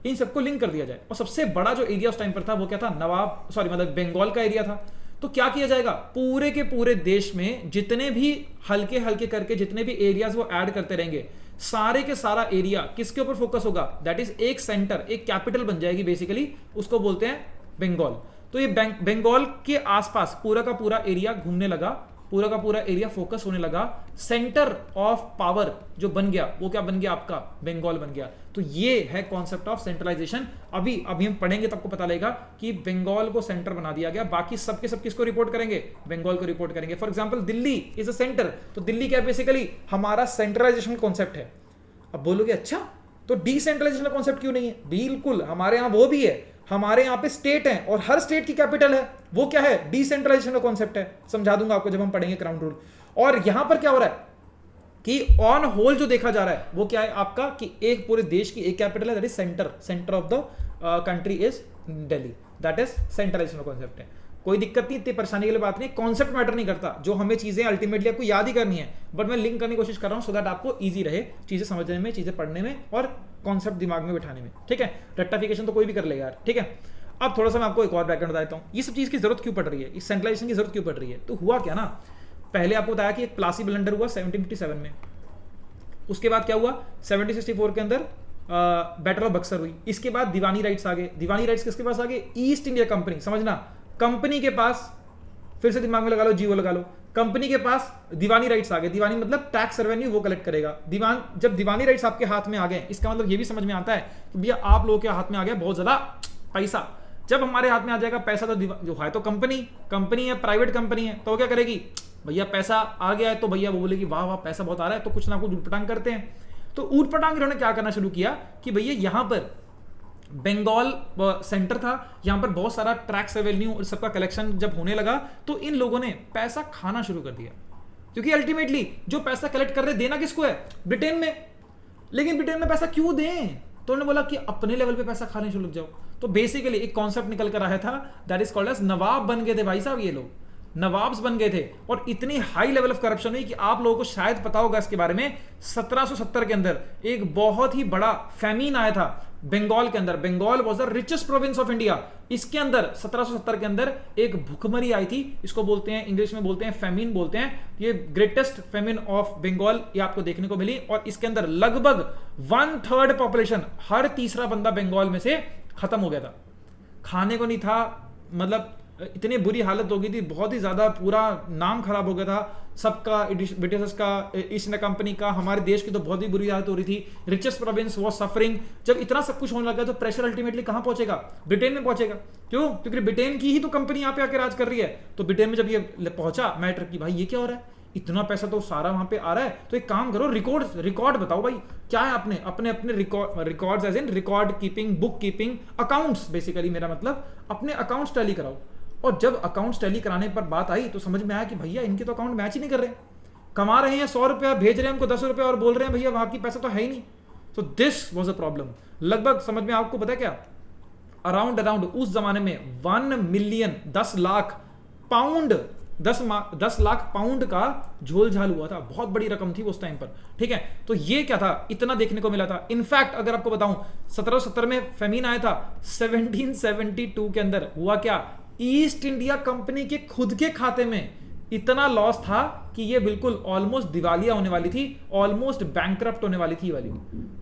इन सबको लिंक कर दिया जाए। और सबसे बड़ा जो एरिया उस टाइम पर था वो क्या था, मतलब बंगाल का एरिया था। तो क्या किया जाएगा, पूरे के पूरे देश में जितने भी हल्के हल्के करके जितने भी एरियाज वो ऐड करते रहेंगे, सारे के सारा एरिया किसके ऊपर फोकस होगा, दैट इज एक सेंटर, एक कैपिटल बन जाएगी बेसिकली, उसको बोलते हैं बंगाल। तो ये बंगाल के आसपास पूरा का पूरा एरिया घूमने लगा, पूरा का पूरा एरिया फोकस होने लगा। सेंटर ऑफ पावर जो बन गया वो क्या बन गया, आपका बंगाल बन गया। तो ये है कॉन्सेप्ट ऑफ सेंट्रलाइजेशन। अभी हम पढ़ेंगे तो आपको पता लगेगा कि बंगाल को सेंटर बना दिया गया, बाकी सबके सब किसको रिपोर्ट करेंगे, बंगाल को रिपोर्ट करेंगे। For example Delhi is a centre, तो दिल्ली क्या बेसिकली हमारा सेंट्रलाइजेशन कॉन्सेप्ट है। अब बोलोगे अच्छा तो डिसेंट्रलाइजेशन का कॉन्सेप्ट क्यों नहीं है, बिल्कुल हमारे यहां वो भी है, हमारे यहाँ पे स्टेट है और हर स्टेट की कैपिटल है, वो क्या है, डिसेंट्रलाइजेशन का कॉन्सेप्ट है। समझा दूंगा आपको जब हम पढ़ेंगे क्राउन रूल। और यहां पर क्या हो रहा है कि ऑन होल जो देखा जा रहा है वो क्या है आपका, कि एक पूरे देश की एक कैपिटल है, that is centre of the country is Delhi, that is centralization का कॉन्सेप्ट है। कोई दिक्कत नहीं, इतनी परेशानी के लिए बात नहीं, कॉन्सेप्ट मैटर नहीं करता, जो हमें चीजें अल्टीमेटली आपको याद ही करनी है, बट मैं लिंक करने की कोशिश कर रहा हूं सो दैट आपको इजी रहे चीजें समझने में, चीजें पढ़ने में और कॉन्सेप्ट दिमाग में बिठाने में, ठीक है। रेक्टिफिकेशन तो कोई भी कर लेगा यार, ठीक है। अब थोड़ा सा मैं आपको एक और बैकग्राउंड बता देता हूँ, ये सब चीज की जरूरत क्यों पड़ रही है, इस सेंट्रलाइजेशन की जरूरत क्यों पड़ रही है। तो हुआ क्या ना, पहले आपको बताया कि एक प्लासी ब्लंडर हुआ 1757 में, उसके बाद क्या हुआ 1764 के अंदर बैटल ऑफ बक्सर हुई, इसके बाद दीवानी राइट्स आ गए। दीवानी राइट्स किसके पास आ गए, ईस्ट इंडिया कंपनी, समझना, कंपनी के पास, फिर से दिमाग में लगा लो, जीवो लगा लो, कंपनी के पास दीवानी राइट्स आ गए। दीवानी मतलब टैक्स रेवेन्यू वो कलेक्ट करेगा। जब दीवानी राइट्स आपके हाथ में आ गए, इसका मतलब ये भी समझ में आता है कि भैया आप लोगों के हाथ में आ गया बहुत ज्यादा पैसा। जब हमारे हाथ में आ जाएगा पैसा, तो जो है तो कंपनी है, प्राइवेट कंपनी है, तो क्या करेगी, भैया पैसा आ गया है तो भैया वो बोलेगी वाह वाह पैसा बहुत आ रहा है, तो कुछ ना कुछ ऊटपटांग करते हैं। तो ऊटपटांग इन्होंने क्या करना शुरू किया कि भैया यहां पर बंगाल सेंटर था, यहां पर बहुत सारा टैक्स रेवेन्यू और सबका कलेक्शन जब होने लगा तो इन लोगों ने पैसा खाना शुरू कर दिया, क्योंकि अल्टीमेटली जो पैसा कलेक्ट कर रहे देना किसको है, ब्रिटेन में। लेकिन ब्रिटेन में पैसा क्यों दें, तो उन्होंने बोला कि अपने लेवल पे पैसा खाने शुरू लग जाओ। तो बेसिकली एक कॉन्सेप्ट निकल कर आया था, दैट इज कॉल्ड एज नवाब बन गए थे भाई साहब, ये लोग नवाब्स बन गए थे। और इतनी हाई लेवल ऑफ करप्शन हुई कि आप लोगों को शायद पता होगा इसके बारे में, 1770 के अंदर एक बहुत ही बड़ा फैमीन आया था, बंगाल के अंदर, Bengal was the richest province of India, इसके अंदर 1770 के अंदर एक भूखमरी आई थी, इसको बोलते हैं इंग्लिश में बोलते हैं फेमिन बोलते हैं, ये ग्रेटेस्ट फेमिन ऑफ बंगाल ये आपको देखने को मिली, और इसके अंदर लगभग 1/3 पॉपुलेशन, हर तीसरा बंदा बंगाल में से खत्म हो गया था, खाने को नहीं था, मतलब इतनी बुरी हालत हो गई थी, बहुत ही ज्यादा पूरा नाम खराब हो गया था सबका, ब्रिटिशर्स का, ईस्ट इंडिया कंपनी का, हमारे देश की तो बहुत ही बुरी हालत हो रही थी, रिचेस्ट प्रोविंस वाज सफरिंग। जब इतना सब कुछ होने लगा तो प्रेशर अल्टीमेटली कहां पहुंचेगा? ब्रिटेन में पहुंचेगा। क्यों? क्योंकि ब्रिटेन की ही तो कंपनी यहाँ पे आके राज कर रही है। तो ब्रिटेन में जब ये पहुंचा मैटर की भाई ये क्या हो रहा है, इतना पैसा तो सारा वहां पे आ रहा है, तो एक काम करो, रिकॉर्ड बताओ भाई क्या है, अपने records as in record keeping, book keeping, accounts, basically मेरा मतलब अपने अकाउंट्स टैली कराओ। और जब अकाउंट्स टैली कराने पर बात आई तो समझ में आया कि भैया इनके तो अकाउंट मैच ही नहीं कर रहे, कमा रहे हैं 100 रुपया, भेज रहे हैं हमको 10 रुपया और बोल रहे हैं भैया वहां की पैसा तो है ही नहीं। तो दिस वाज अ प्रॉब्लम। लगभग समझ में आपको पता है क्या, अराउंड उस जमाने में 1 million 10 lakh pound 10 lakh pound का झोल झाल हुआ था, बहुत बड़ी रकम थी उस टाइम पर। ठीक है, तो ये क्या था, इतना देखने को मिला था। इनफैक्ट अगर आपको बताऊं 1770 में फेमिन आया था, 1772 के अंदर हुआ क्या, ईस्ट इंडिया कंपनी के खुद के खाते में इतना लॉस था कि ये बिल्कुल ऑलमोस्ट दिवालिया होने वाली थी, ऑलमोस्ट बैंकरप्ट होने वाली थी वाली।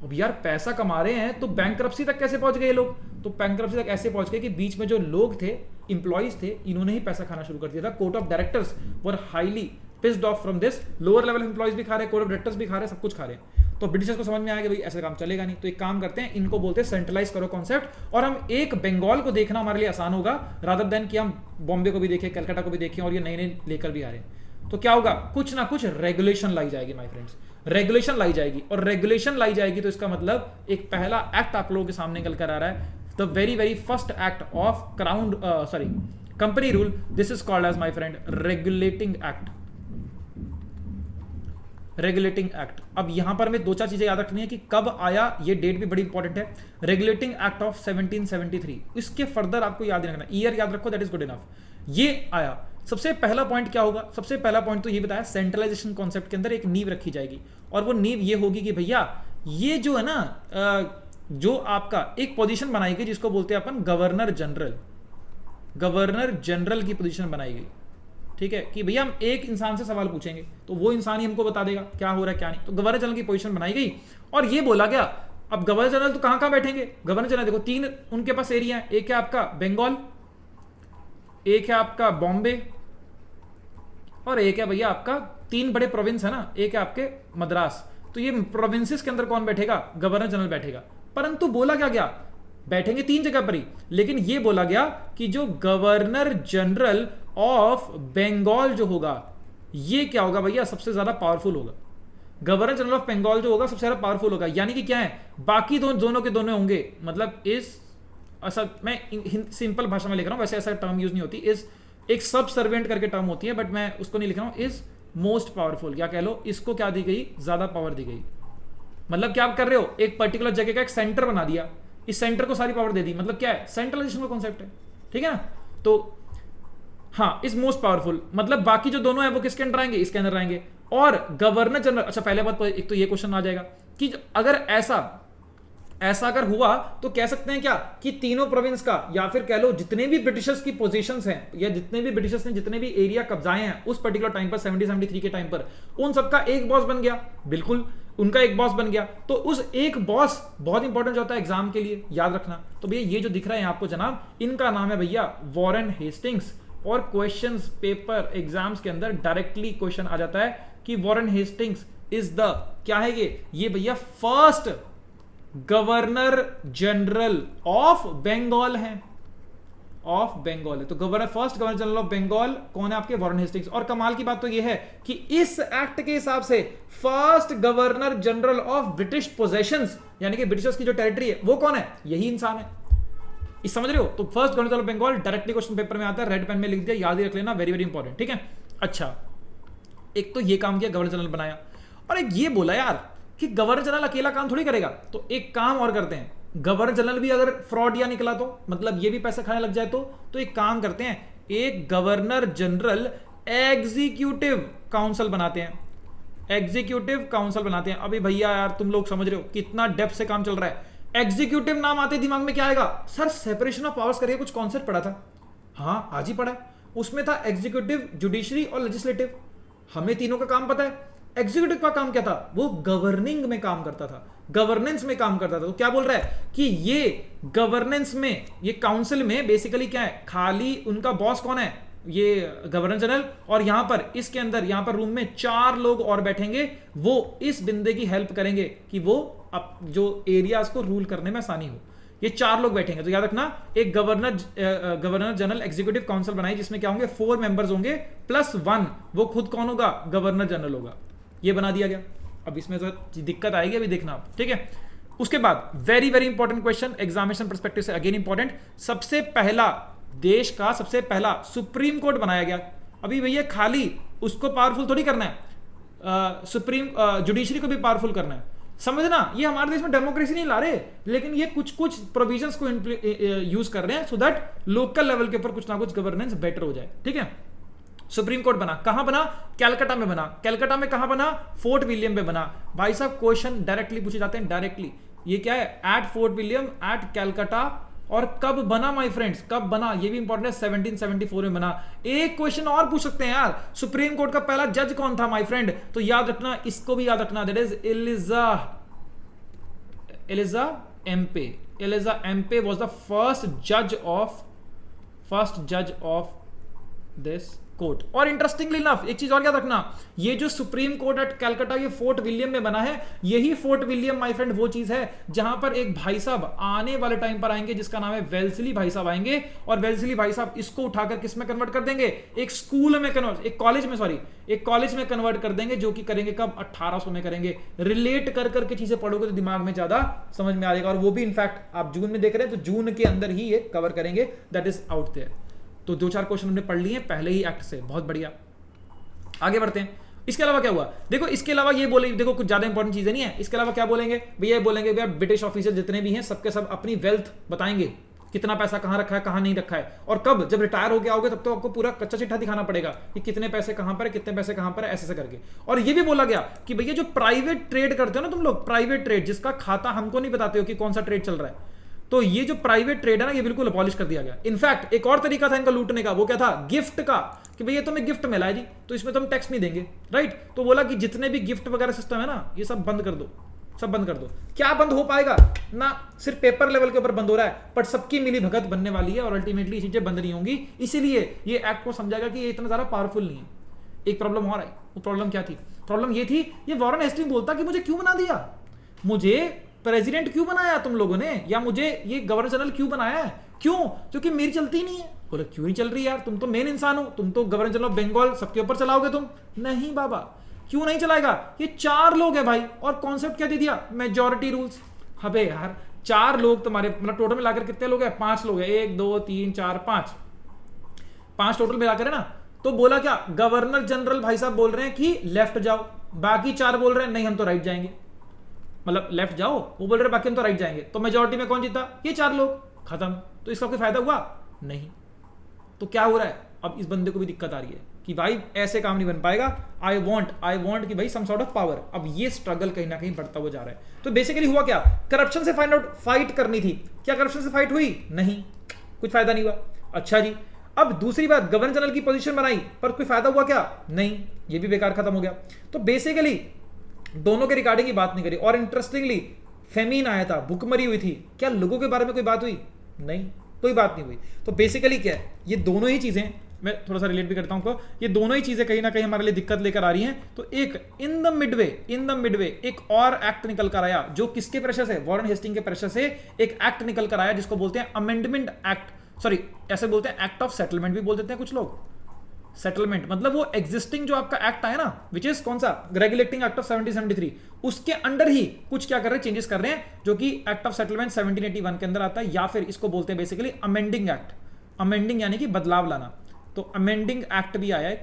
अब यार पैसा कमा रहे हैं तो बैंकरप्सी तक कैसे पहुंच गए ये लोग? तो बैंकरप्सी तक ऐसे पहुंच गए कि बीच में जो लोग थे, इंप्लॉइज थे, इन्होंने ही पैसा खाना शुरू कर दिया था। Court of directors were highly pissed off from this, lower level employees भी खा रहे हैं, कोर्ट ऑफ डायरेक्टर्स भी खा रहे हैं, सब कुछ खा रहे हैं। तो ब्रिटिशर्स को समझ में आया कि भाई ऐसा काम चलेगा नहीं, तो एक काम करते हैं, इनको बोलते हैं सेंट्रलाइज करो कॉन्सेप्ट, और हम एक बंगाल को देखना हमारे लिए आसान होगा रादर देन कि हम बॉम्बे को भी देखें, कलकत्ता को भी देखें, और ये नए नए लेकर भी आ रहे हैं। तो क्या होगा, कुछ ना कुछ रेगुलेशन लाई जाएगी माय फ्रेंड्स, रेगुलेशन लाई जाएगी। और रेगुलेशन लाई जाएगी तो इसका मतलब एक पहला एक्ट आप लोगों के सामने निकल कर आ रहा है, the very first act of company rule, this is called as my friend regulating act. Regulating act. अब यहां पर हमें 2-4 चीजें याद रखनी है कि कब आया, ये डेट भी बड़ी इंपॉर्टेंट है। रेगुलेटिंग एक्ट ऑफ 1773, इसके फर्दर आपको याद रखना, ईयर याद रखो, दैट इज गुड इनफ। ये आया, सबसे पहला पॉइंट क्या होगा, सबसे पहला पॉइंट तो ये बताया, सेंट्रलाइजेशन कॉन्सेप्ट के अंदर एक नींव रखी जाएगी, और वो नींव ये होगी कि भैया ये जो है ना, जो आपका एक पोजीशन बनाई गई जिसको बोलते हैं अपन गवर्नर जनरल, गवर्नर जनरल की पोजीशन बनाई गई। ठीक है, कि भैया हम एक इंसान से सवाल पूछेंगे तो वो इंसान ही हमको बता देगा क्या हो रहा है क्या नहीं। तो गवर्नर जनरल की पोजीशन बनाई गई, और ये बोला गया अब गवर्नर जनरल तो कहां कहां बैठेंगे, गवर्नर जनरल देखो 3 उनके पास एरिया है, एक है आपका बंगाल, एक है आपका बॉम्बे, और एक है भैया आपका 3 बड़े प्रोविंस है ना, एक है आपके मद्रास। तो ये प्रोविंसेस के अंदर कौन बैठेगा, गवर्नर जनरल बैठेगा। परंतु बोला क्या गया, बैठेंगे 3 जगह पर ही, लेकिन ये बोला गया कि जो गवर्नर जनरल ऑफ बंगाल जो होगा, ये क्या होगा भैया, सबसे ज्यादा पावरफुल होगा। गवर्नर जनरल ऑफ बंगाल जो होगा सबसे ज्यादा पावरफुल होगा, यानी कि क्या है, बाकी दोनों के दोनों होंगे, मतलब इस ऐसा मैं सिंपल भाषा में लिख रहा हूं, वैसे ऐसा टर्म यूज नहीं होती, इस एक सब सर्वेंट करके टर्म होती है, बट मैं उसको नहीं लिख रहा हूं, इज मोस्ट पावरफुल, या कह लो इसको क्या दी गई, ज्यादा पावर दी गई। मतलब क्या आप कर रहे हो, एक पर्टिकुलर जगह का एक सेंटर बना दिया, इस सेंटर को सारी पावर दे दी, मतलब क्या है, सेंट्रलाइजेशन का कॉन्सेप्ट है। ठीक है ना, तो हाँ, इज मोस्ट पावरफुल, मतलब बाकी जो दोनों है वो किसके अंदर आएंगे, इसके अंदर आएंगे। और गवर्नर जनरल, अच्छा पहले बात एक तो ये क्वेश्चन आ जाएगा कि अगर ऐसा अगर हुआ तो कह सकते हैं क्या कि तीनों प्रोविंस का, या फिर कह लो जितने भी ब्रिटिशर्स की पोजीशंस हैं, या जितने भी ब्रिटिशर्स ने जितने भी एरिया कब्जाए हैं उस पर्टिकुलर टाइम पर 1773 के टाइम पर, उन सबका एक बॉस बन गया, बिल्कुल उनका एक बॉस बन गया। तो उस एक बॉस बहुत इंपॉर्टेंट होता है एग्जाम के लिए, याद रखना। तो भैया ये जो दिख रहा है आपको जनाब, इनका नाम है भैया वॉरेन हेस्टिंग्स, और क्वेश्चंस पेपर एग्जाम्स के अंदर डायरेक्टली क्वेश्चन आ जाता है कि वॉरेन हेस्टिंग्स इज द, क्या है ये भैया first governor general of Bengal है, ऑफ बंगाल है। तो governor, first governor general of Bengal कौन है आपके, वॉरेन हेस्टिंग्स। और कमाल की बात तो यह है कि इस एक्ट के हिसाब से first governor general of British possessions, यानी कि ब्रिटिशर्स की जो टेरिटरी है वो कौन है, यही इंसान है। इस समझ रहे हो, तो first governor general of Bengal directly question paper में आता है, रेड पेन में लिख दिया, याद ही रख लेना, वेरी वेरी इंपॉर्टेंट। ठीक है, अच्छा एक तो ये काम किया, गवर्नर जनरल बनाया, और एक ये बोला यार कि गवर्नर जनरल अकेला काम थोड़ी करेगा, तो एक काम और करते हैं, गवर्नर जनरल भी अगर फ्रॉड या निकला तो, मतलब ये भी पैसा खाने लग जाए तो एक काम करते हैं, एक गवर्नर जनरल एग्जीक्यूटिव काउंसिल बनाते हैं, एग्जीक्यूटिव काउंसिल बनाते हैं। अभी भैया यार तुम लोग समझ रहे हो कितना डेप्थ से काम चल रहा है, एग्जीक्यूटिव नाम आते दिमाग में क्या आएगा? सर सेपरेशन ऑफ पावर्स करके कुछ कॉन्सेप्ट पढ़ा था। हाँ आज ही पढ़ा है, उसमें था एग्जीक्यूटिव, जुडिशरी और लेजिस्लेटिव। हमें तीनों का काम पता है। एग्जीक्यूटिव का काम क्या था? वो गवर्निंग में काम करता था, गवर्नेंस में काम करता था। तो क्या बोल रहा है कि ये गवर्नेंस में, ये काउंसिल में बेसिकली क्या है, खाली उनका बॉस कौन है? ये गवर्नर जनरल। और यहां पर इसके अंदर, यहां पर रूम में 4 लोग और बैठेंगे, वो इस बंदे की हेल्प करेंगे कि वो अब जो एरियाज को रूल करने में आसानी हो। ये 4 लोग बैठेंगे। तो याद रखना, एक गवर्नर जनरल एग्जीक्यूटिव काउंसिल बनाई जिसमें क्या होंगे, 4 मेंबर्स होंगे +1 वो खुद कौन होगा? गवर्नर जनरल होगा। ये बना दिया गया। अब इसमें तो दिक्कत आएगी, अभी देखना आप, ठीक है। उसके बाद very very important question, examination perspective से अगेन इंपॉर्टेंट, सबसे पहला देश का सबसे पहला सुप्रीम कोर्ट बनाया गया। अभी भैया खाली उसको पावरफुल थोड़ी करना है, सुप्रीम जुडिशरी को भी पावरफुल करना है। समझना, ये हमारे देश में डेमोक्रेसी नहीं ला रहे, लेकिन ये कुछ कुछ प्रोविजंस को यूज कर रहे हैं सो दैट लोकल लेवल के ऊपर कुछ ना कुछ गवर्नेंस बेटर हो जाए, ठीक है। सुप्रीम कोर्ट बना, कहां बना? कैलकाटा में बना। कैलकाटा में कहां बना? फोर्ट विलियम में बना। भाई साहब क्वेश्चन डायरेक्टली पूछे जाते हैं, डायरेक्टली। ये क्या है? At Fort William, at Calcutta. और कब बना माय फ्रेंड्स, कब बना? ये भी इंपॉर्टेंट है, 1774 में बना। एक क्वेश्चन और पूछ सकते हैं यार, सुप्रीम कोर्ट का पहला जज कौन था माय फ्रेंड? तो याद रखना, इसको भी याद रखना, that is Elijah Impey. Elijah Impey was the first जज ऑफ दिस कोर्ट। और इंटरेस्टिंगली इनफ एक चीज और याद रखना, ये जो सुप्रीम कोर्ट एट कैलकाटा ये फोर्ट विलियम में बना है, यही फोर्ट विलियम माय फ्रेंड वो चीज है जहां पर एक भाई साहब आने वाले टाइम पर आएंगे जिसका नाम है वेल्सली भाई साहब आएंगे। और वेल्सली भाई साहब इसको उठाकर किस में कन्वर्ट कर देंगे? एक स्कूल में कन्वर्ट, एक कॉलेज में कन्वर्ट कर देंगे, जो कि करेंगे कब? 1800 में करेंगे। रिलेट कर करके चीजें पढ़ोगे तो दिमाग में ज्यादा समझ में आएगा। और वो भी इनफैक्ट आप जून में देख रहे हैं, तो जून के अंदर ही ये कवर करेंगे, दैट इज आउट देयर। तो 2-4 क्वेश्चन हमने पढ़ लिए पहले ही एक्ट से, बहुत बढ़िया। आगे बढ़ते हैं। इसके अलावा क्या हुआ? देखो इसके अलावा ये बोलेंगे, देखो कुछ ज्यादा इंपॉर्टेंट चीजें नहीं है। इसके अलावा क्या बोलेंगे भैया? बोलेंगे भैया ब्रिटिश ऑफिसर जितने भी हैं सबके सब अपनी वेल्थ बताएंगे, कितना पैसा कहां रखा है, कहां नहीं रखा है। और कब? जब रिटायर हो गया होगे तब तो आपको पूरा कच्चा चिट्ठा दिखाना पड़ेगा कि कितने पैसे कहां पर है, कितने पैसे कहां पर है, ऐसे करके। और ये भी बोला गया कि भैया जो प्राइवेट ट्रेड करते हो ना तुम लोग, प्राइवेट ट्रेड जिसका खाता हमको नहीं बताते हो कि कौन सा ट्रेड चल रहा है, तो ये जो प्राइवेट ट्रेड है ना, ये बिल्कुल अबॉलिश कर दिया गया। इनफैक्ट एक और तरीका था इनका लूटने का, वो क्या था? गिफ्ट का, कि भैया तुम्हें गिफ्ट मिला है जी, तो इसमें तुम टैक्स नहीं देंगे, राइट। तो बोला कि जितने भी गिफ्ट वगैरह सिस्टम है ना, ये सब बंद कर दो, सब बंद कर दो। क्या बंद हो पाएगा ना? सिर्फ पेपर लेवल के ऊपर बंद हो रहा है, बट सबकी मिली भगत बनने वाली है और अल्टीमेटली चीजें बंद नहीं होंगी। इसीलिए ये एक्ट को समझाएगा कि ये इतना ज्यादा पावरफुल नहीं है। एक प्रॉब्लम और आई, वो प्रॉब्लम क्या थी? प्रॉब्लम ये थी, ये वॉरेन हेस्टिंग्स बोलता कि मुझे क्यों बना दिया, मुझे प्रेसिडेंट क्यों बनाया तुम लोगों ने, या मुझे ये गवर्नर जनरल क्यों बनाया है? क्यों? क्योंकि मेरी चलती नहीं है। बोले क्यों नहीं चल रही यार, तुम तो मेन इंसान हो, तुम तो गवर्नर जनरल ऑफ बंगाल, सबके ऊपर चलाओगे तुम। नहीं बाबा, क्यों नहीं चलाएगा? ये 4 लोग है भाई, और कॉन्सेप्ट क्या दे दिया? Majority rules. अबे यार 4 लोग तुम्हारे, मतलब टोटल मिलाकर कितने लोग हैं? 5 लोग हैं, 1 2 3 4 5 टोटल मिलाकर है ना। तो बोला क्या? गवर्नर जनरल भाई साहब बोल रहे हैं कि लेफ्ट जाओ, बाकी 4 बोल रहे हैं नहीं हम तो राइट जाएंगे, मतलब लेफ्ट जाओ, वो बोल रहे बाकी हम तो राइट जाएंगे। तो मेजॉरिटी में कौन जीता? ये 4 लोग, खत्म। तो इसका कोई फायदा हुआ? नहीं। तो क्या हो रहा है? अब इस बंदे को भी दिक्कत आ रही है कि भाई ऐसे काम नहीं बन पाएगा, आई वांट कि भाई सम सॉर्ट ऑफ पावर। अब ये स्ट्रगल कहीं ना कहीं बढ़ता हुआ जा रहा है। तो बेसिकली हुआ क्या? करप्शन से फाइट करनी थी। क्या करप्शन से फाइट हुई? नहीं, कुछ फायदा नहीं हुआ। अच्छा जी, अब दूसरी बात, गवर्नर जनरल की पोजीशन बनाई पर कोई फायदा हुआ क्या? नहीं, ये भी बेकार खत्म हो गया। तो बेसिकली दोनों के रिगार्डिंग की बात नहीं करी। और इंटरेस्टिंगली फेमीन आया था, भुखमरी हुई थी, क्या लोगों के बारे में कोई बात हुई? नहीं, कोई बात नहीं हुई। तो बेसिकली क्या है, ये दोनों ही चीजें, मैं थोड़ा सा रिलेट भी करता हूं, ये दोनों ही चीजें कहीं ना कहीं हमारे लिए दिक्कत लेकर आ रही हैं। तो एक इन द मिडवे एक और एक्ट निकल कर आया, जो किसके प्रेशर से? वॉरेन हेस्टिंग के प्रेशर से एक एक्ट निकल कर आया जिसको बोलते हैं अमेंडमेंट एक्ट, सॉरी ऐसे बोलते हैं एक्ट ऑफ सेटलमेंट भी बोल देते हैं कुछ लोग। सेटलमेंट मतलब वो एग्जिस्टिंग जो आपका एक्ट आया ना, विच इज कौन सा? रेगुलेटिंग एक्ट ऑफ 1773, उसके अंडर ही कुछ क्या कर रहे हैं? चेंजेस कर रहे हैं, जो कि एक्ट ऑफ सेटलमेंट 1781 के अंदर आता है, या फिर इसको बोलते हैं बेसिकली अमेंडिंग एक्ट। अमेंडिंग यानी कि बदलाव लाना। तो अमेंडिंग एक्ट भी आया, एक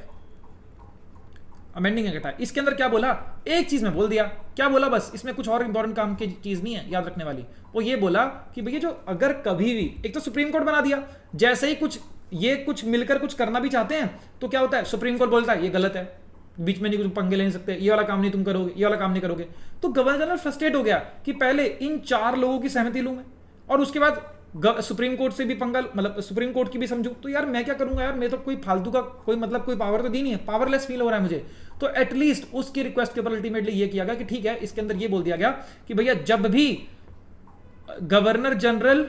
अमेंडिंग एक्ट आया। इसके अंदर क्या बोला? एक चीज में बोल दिया, क्या बोला? बस इसमें कुछ और इंपॉर्टेंट काम की चीज नहीं है याद रखने वाली। वो ये बोला कि भैया जो अगर कभी भी, एक तो सुप्रीम कोर्ट बना दिया, जैसे ही कुछ मिलकर कुछ करना भी चाहते हैं तो क्या होता है? सुप्रीम कोर्ट बोलता है ये गलत है, बीच में नहीं कुछ पंगे ले नहीं सकते, ये वाला काम नहीं तुम करोगे, ये वाला काम नहीं करोगे। तो गवर्नर जनरल फ्रस्ट्रेट हो गया कि पहले इन 4 लोगों की सहमति लूं मैं और उसके बाद सुप्रीम कोर्ट से भी पंगा, मतलब सुप्रीम कोर्ट की भी समझू, तो यार मैं क्या करूंगा यार, मैं तो कोई फालतू का कोई मतलब कोई पावर तो दी नहीं है, पावरलेस फील हो रहा है मुझे। तो एटलीस्ट उसकी रिक्वेस्ट के ऊपर अल्टीमेटली ये किया गया कि ठीक है, इसके अंदर ये बोल दिया गया कि भैया जब भी गवर्नर जनरल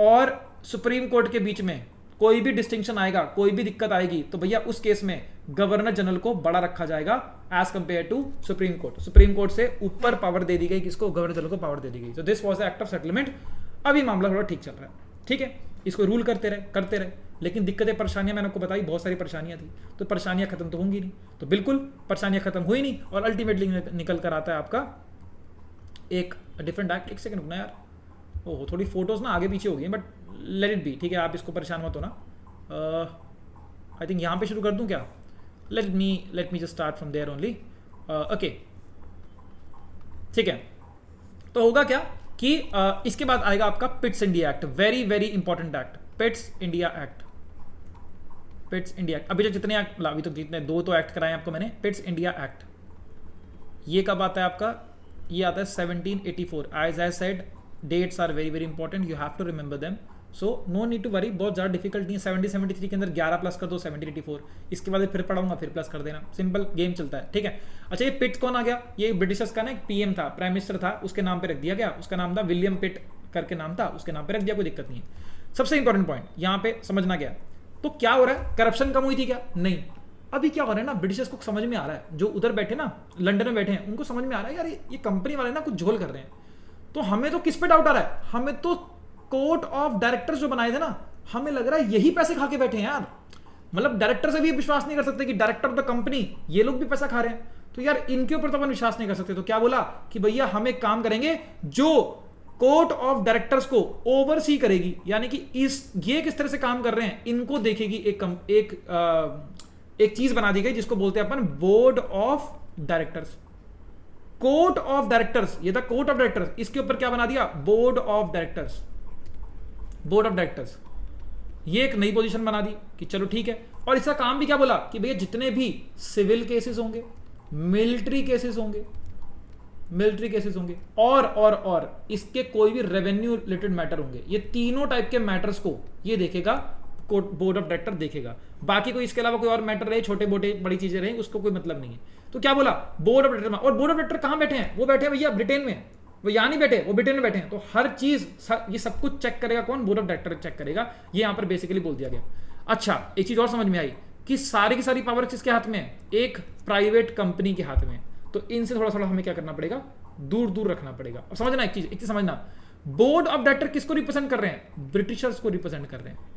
और सुप्रीम कोर्ट के बीच में कोई भी डिस्टिंक्शन आएगा, कोई भी दिक्कत आएगी, तो भैया उस केस में गवर्नर जनरल को बड़ा रखा जाएगा as compare to supreme court. Supreme court से ऊपर पावर दे दी गई, किसको? गवर्नर जनरल को पावर दे दी गई। तो this was the act of settlement. अभी मामला थोड़ा ठीक चल रहा है, ठीक है, इसको रूल करते रहे, लेकिन दिक्कतें परेशानियां मैंने आपको बताई, बहुत सारी परेशानियां थी, तो परेशानियां खत्म तो होंगी नहीं, तो बिल्कुल परेशानियां खत्म हुई नहीं और अल्टीमेटली निकल कर आता है आपका एक डिफरेंट एक्ट। एक सेकंड रुकना यार, ओह थोड़ी फोटोज ना आगे पीछे हो गई, बट लेट इट बी, ठीक है, आप इसको परेशान मत होना। आई थिंक यहाँ पे शुरू कर दूँ क्या? Let me just start from there only. Okay, ठीक है, तो होगा क्या कि इसके बाद आएगा आपका Pitt's India act, very very important act, Pitt's India act. Pitt's India act, अभी जो जितने एक्ट, अभी तो कितने 2 तो एक्ट कराए आपको मैंने। पिट्स इंडिया एक्ट ये कब आता है आपका? ये आता है 1784। As I said, dates are very very important, you have to remember them, so no need to worry, बहुत ज़्यादा डिफिकल्ट नहीं है। 1773 के अंदर 11 प्लस कर दो 1784, इसके बाद फिर पढ़ाऊंगा, फिर प्लस कर देना, सिंपल गेम चलता है, ठीक है। अच्छा, ये पिट कौन आ गया? ये ब्रिटिशर्स का ना एक पीएम था, प्राइम मिनिस्टर था, उसके नाम पे रख दिया गया, उसका नाम था विलियम पिट करके नाम था, उसके नाम पे रख दिया, कोई दिक्कत नहीं है। सबसे इंपॉर्टेंट पॉइंट यहाँ पे समझना गया, तो क्या हो रहा है? करप्शन कम हुई थी क्या? नहीं। अभी क्या हो रहा है ना, ब्रिटिशर्स को समझ में आ रहा है, जो उधर बैठे ना लंदन में बैठे हैं, उनको समझ में आ रहा है यार ये कंपनी वाले ना कुछ झोल कर रहे हैं। तो हमें तो किस पे डाउट आ रहा है? हमें तो कोर्ट ऑफ डायरेक्टर्स जो बनाए थे ना, हमें लग रहा है यही पैसे खा के बैठे हैं यार। मतलब डायरेक्टर से भी विश्वास नहीं कर सकते कि डायरेक्टर ऑफ द कंपनी ये लोग भी पैसा खा रहे हैं, तो यार इनके ऊपर तो अपन विश्वास नहीं कर सकते। तो क्या बोला कि भैया हम एक काम करेंगे जो कोर्ट ऑफ डायरेक्टर्स को ओवरसी करेगी, यानी कि ये किस तरह से काम कर रहे हैं इनको देखेगी, एक चीज बना दी गई जिसको बोलते हैं अपन board of directors. Court of directors, ये था कोर्ट ऑफ डायरेक्टर्स, इसके ऊपर क्या बना दिया? Board of directors. Board of directors ये एक नई पोजीशन बना दी कि चलो ठीक है। और इसका काम भी क्या बोला कि भैया जितने भी सिविल केसेस होंगे, मिलिट्री केसेस होंगे और इसके कोई भी रेवेन्यू रिलेटेड मैटर होंगे, ये तीनों टाइप के मैटर्स को ये देखेगा बोर्ड ऑफ डायरेक्टर देखेगा। बाकी कोई इसके अलावा कोई और मैटर रहे, छोटे मोटे बड़ी चीजें रहे, उसको कोई मतलब नहीं है। तो क्या बोला? Board of director. और बोर्ड ऑफ डायरेक्टर कहां बैठे हैं? वो बैठे हैं भैया ब्रिटेन में, वो यहां नहीं बैठे, वो ब्रिटेन में बैठे हैं। तो हर चीज ये सब कुछ चेक करेगा कौन? बोर्ड ऑफ डायरेक्टर चेक करेगा, ये यहां पर बेसिकली बोल दिया गया। अच्छा, एक चीज और समझ में आई कि सारी की सारी पावर किसके हाथ में है? एक प्राइवेट कंपनी के हाथ में। तो इनसे थोड़ा थोड़ा हमें क्या करना पड़ेगा? दूर दूर रखना पड़ेगा। अब समझना एक चीज समझना, बोर्ड ऑफ डायरेक्टर किसको रिप्रेजेंट कर रहे हैं? ब्रिटिशर्स को रिप्रेजेंट कर रहे हैं।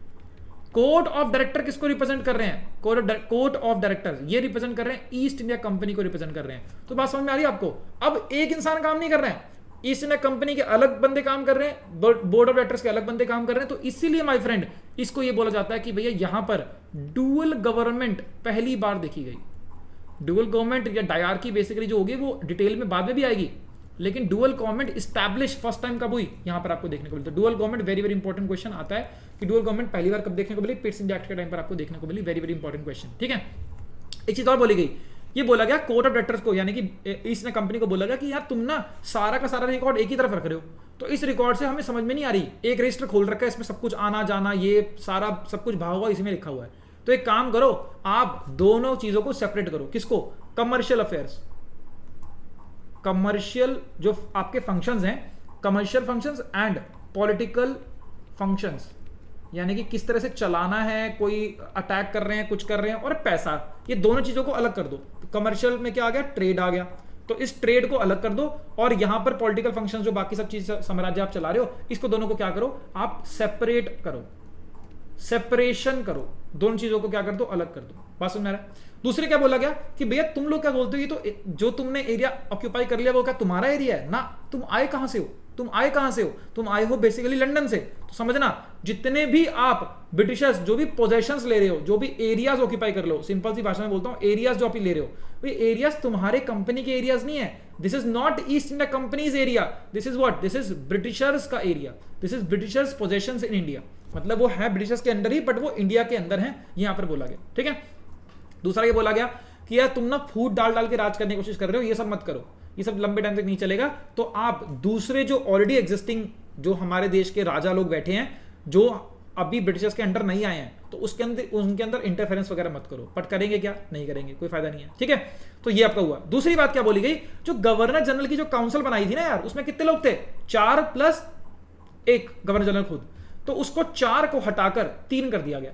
कोर्ट ऑफ डायरेक्टर किसको रिप्रेजेंट कर रहे हैं? कोर्ट ऑफ डायरेक्टर्स ये रिप्रेजेंट कर रहे हैं ईस्ट इंडिया कंपनी को रिप्रेजेंट कर रहे हैं। तो बात समझ में आ रही है आपको? अब एक इंसान काम नहीं कर रहे हैं, ईस्ट इंडिया कंपनी के अलग बंदे काम कर रहे हैं, बोर्ड ऑफ डायरेक्टर्स के अलग बंदे काम कर रहे हैं। तो इसीलिए माय फ्रेंड इसको ये बोला जाता है कि भैया यहां पर डुअल गवर्नमेंट पहली बार देखी गई। डुअल गवर्नमेंट या डायरकी बेसिकली जो होगी वो डिटेल में बाद में भी आएगी, लेकिन dual government establish first time कब हुई यहां पर आपको देखने को मिलता है। Dual government very very important question आता है कि डुअल गवर्नमेंट पहली बार कब देखने को मिली? पिट्स इंडिया एक्ट के टाइम पर आपको देखने को मिली। वेरी वेरी इंपॉर्टेंट क्वेश्चन, ठीक है। एक चीज और बोली गई, ये बोला गया कोर्ट ऑफ डायरेक्टर्स को, यानी कि इसने कंपनी को बोला गया कि यार तुम ना सारा का सारा रिकॉर्ड एक ही तरफ रख रहे हो, तो इस रिकॉर्ड से हमें समझ में नहीं आ रही। एक रजिस्टर खोल रखा है, इसमें सब कुछ आना जाना, ये सारा सब कुछ भाव हुआ इसमें लिखा हुआ है। तो एक काम करो, आप दोनों चीजों को सेपरेट करो। किसको? कमर्शियल अफेयर्स, कमर्शियल जो आपके फंक्शंस हैं, commercial functions and political functions, यानी कि किस तरह से चलाना है, कोई अटैक कर रहे हैं, कुछ कर रहे हैं, और पैसा, ये दोनों चीजों को अलग कर दो। कमर्शियल में क्या आ गया? ट्रेड आ गया, तो इस ट्रेड को अलग कर दो, और यहां पर पॉलिटिकल फंक्शंस जो बाकी सब चीज साम्राज्य आप चला रहे हो, इसको दोनों को क्या करो? आप सेपरेट करो, सेपरेशन करो, दोनों चीजों को क्या कर दो? अलग कर दो। बात समझ में आ रहा है? दूसरे क्या बोला गया कि भैया तुम लोग क्या बोलते हो, ये तो जो तुमने एरिया ऑक्यूपाई कर लिया वो क्या तुम्हारा एरिया है ना? तुम आए कहां से हो? तुम आए हो बेसिकली लंदन से। तो समझना, जितने भी आप ब्रिटिशर्स जो भी पोजेशंस ले रहे हो, जो भी एरियाज ऑक्यूपाई कर लो, सिंपल सी भाषा में बोलता हूं, एरियाज जो आप ले रहे हो, वो एरियाज तुम्हारे कंपनी के एरियाज नहीं है। This is not East India company's area, this is what? This is britishers का area, this is britishers possessions in India. मतलब वो है ब्रिटिशर्स के अंदर ही, बट वो इंडिया के अंदर है, यहां पर बोला गया, ठीक है। दूसरा ये बोला गया कि यार तुम ना फूट डाल डाल के राज करने की कोशिश कर रहे हो, ये सब मत करो, ये सब लंबे टाइम तक नहीं चलेगा। तो आप दूसरे जो ऑलरेडी एग्जिस्टिंग जो हमारे देश के राजा लोग बैठे हैं, जो अभी ब्रिटिशर्स के अंडर नहीं आए हैं, तो उसके अंदर उनके अंदर इंटरफेरेंस वगैरह मत करो। बट करेंगे क्या? नहीं करेंगे, कोई फायदा नहीं है। ठीक है, तो ये आपका हुआ। दूसरी बात क्या बोली गई, जो गवर्नर जनरल की जो काउंसिल बनाई थी ना यार, उसमें कितने लोग थे? 4+1 गवर्नर जनरल खुद, तो उसको 4 को हटाकर 3 कर दिया गया,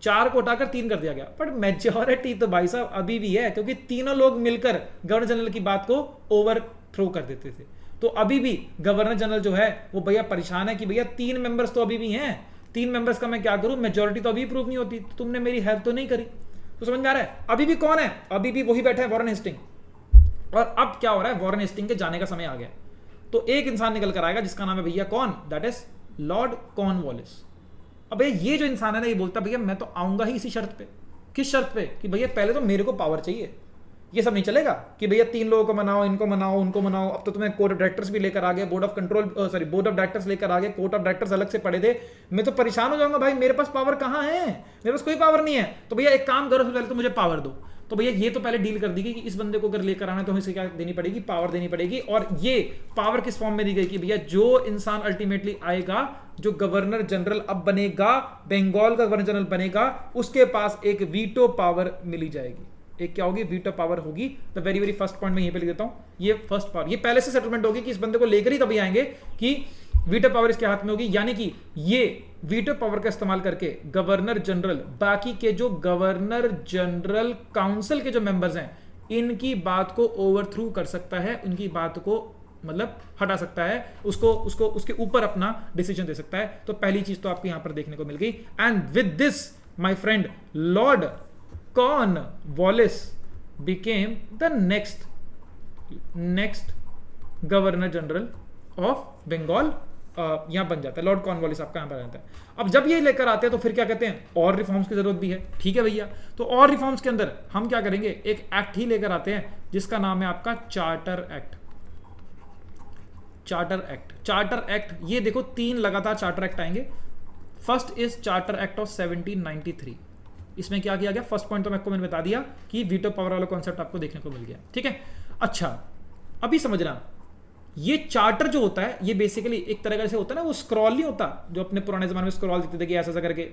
4 को हटाकर 3 कर दिया गया। बट मेजॉरिटी तो भाई साहब अभी भी है, क्योंकि तीनों लोग मिलकर गवर्नर जनरल की बात को ओवरथ्रो कर देते थे। तो अभी भी गवर्नर जनरल जो है वो भैया परेशान है कि भैया 3 मेंबर्स तो अभी भी हैं, 3 मेंबर्स का मैं क्या करूं, मेजॉरिटी तो अभी प्रूव नहीं होती, तो तुमने मेरी हेल्प तो नहीं करी। तो समझ में आ रहा है? अभी भी कौन है? अभी भी वही बैठे हैं, वॉरेन हेस्टिंग। और अब क्या हो रहा है, वॉरेन हेस्टिंग के जाने का समय आ गया, तो एक इंसान निकल कर आएगा जिसका नाम है भैया कौन, दैट इज लॉर्ड कॉर्नवालिस। अब भैया ये जो इंसान है ना, ये बोलता भैया मैं तो आऊंगा ही इसी शर्त पे। किस शर्त पे? कि भैया पहले तो मेरे को पावर चाहिए, ये सब नहीं चलेगा कि भैया 3 लोगों को मनाओ, इनको मनाओ, उनको मनाओ। अब तो तुम्हें कोर्ट ऑफ डायरेक्टर्स भी लेकर आ गए, बोर्ड ऑफ डायरेक्टर्स लेकर आ गए, कोर्ट ऑफ डायरेक्टर्स अलग से पड़े थे। मैं तो परेशान हो जाऊंगा भाई, मेरे पास पावर कहाँ है, मेरे पास कोई पावर नहीं है। तो भैया एक काम करो, पहले तो मुझे पावर दो। तो भैया ये तो पहले डील कर दी गई कि इस बंदे को अगर लेकर आना है तो हमें क्या देनी पड़ेगी, पावर देनी पड़ेगी। और ये पावर किस फॉर्म में दी गई कि भैया जो इंसान अल्टीमेटली आएगा, जो गवर्नर जनरल अब बनेगा, बंगाल का गवर्नर जनरल बनेगा, उसके पास एक वीटो पावर मिली जाएगी। एक क्या होगी, वीटो पावर होगी। The very very first point में यहीं पे लिख देता हूं, ये फर्स्ट पावर, ये पहले से सेटलमेंट होगी कि इस बंदे को लेकर ही तभी आएंगे कि वीटो पावर इसके हाथ में होगी। यानी कि ये वीटो पावर का इस्तेमाल करके गवर्नर जनरल बाकी के जो गवर्नर जनरल काउंसिल के जो मेंबर्स हैं, इनकी बात को ओवरथ्रू कर सकता है, उनकी बात को मतलब हटा सकता है, उसके ऊपर अपना डिसीजन दे सकता है। तो पहली चीज तो आपको यहां पर देखने को मिल गई। And with this my friend, Lord Cornwallis became the next governor general of Bengal. यहां बन जाता है लॉर्ड कॉर्नवालिस, आपका यहां पर रहता है। अब जब ये लेकर आते हैं तो फिर क्या कहते हैं, और रिफॉर्म्स की जरूरत भी है। ठीक है भैया, तो और रिफॉर्म्स के अंदर हम क्या करेंगे, एक एक्ट ही लेकर आते हैं जिसका नाम है आपका चार्टर एक्ट। चार्टर एक्ट, ये देखो 3 लगातार चार्टर एक्ट आएंगे। First is charter act of 1793। इसमें क्या किया गया, फर्स्ट पॉइंट तो मैंने बता दिया कि वीटो पावर वाला कॉन्सेप्ट आपको देखने को मिल गया। ठीक है, अच्छा अभी समझना, ये चार्टर जो होता है ये बेसिकली एक तरह का जैसे होता है ना, वो स्क्रॉल नहीं होता जो अपने पुराने जमाने में स्क्रॉल देते थे कि ऐसा करके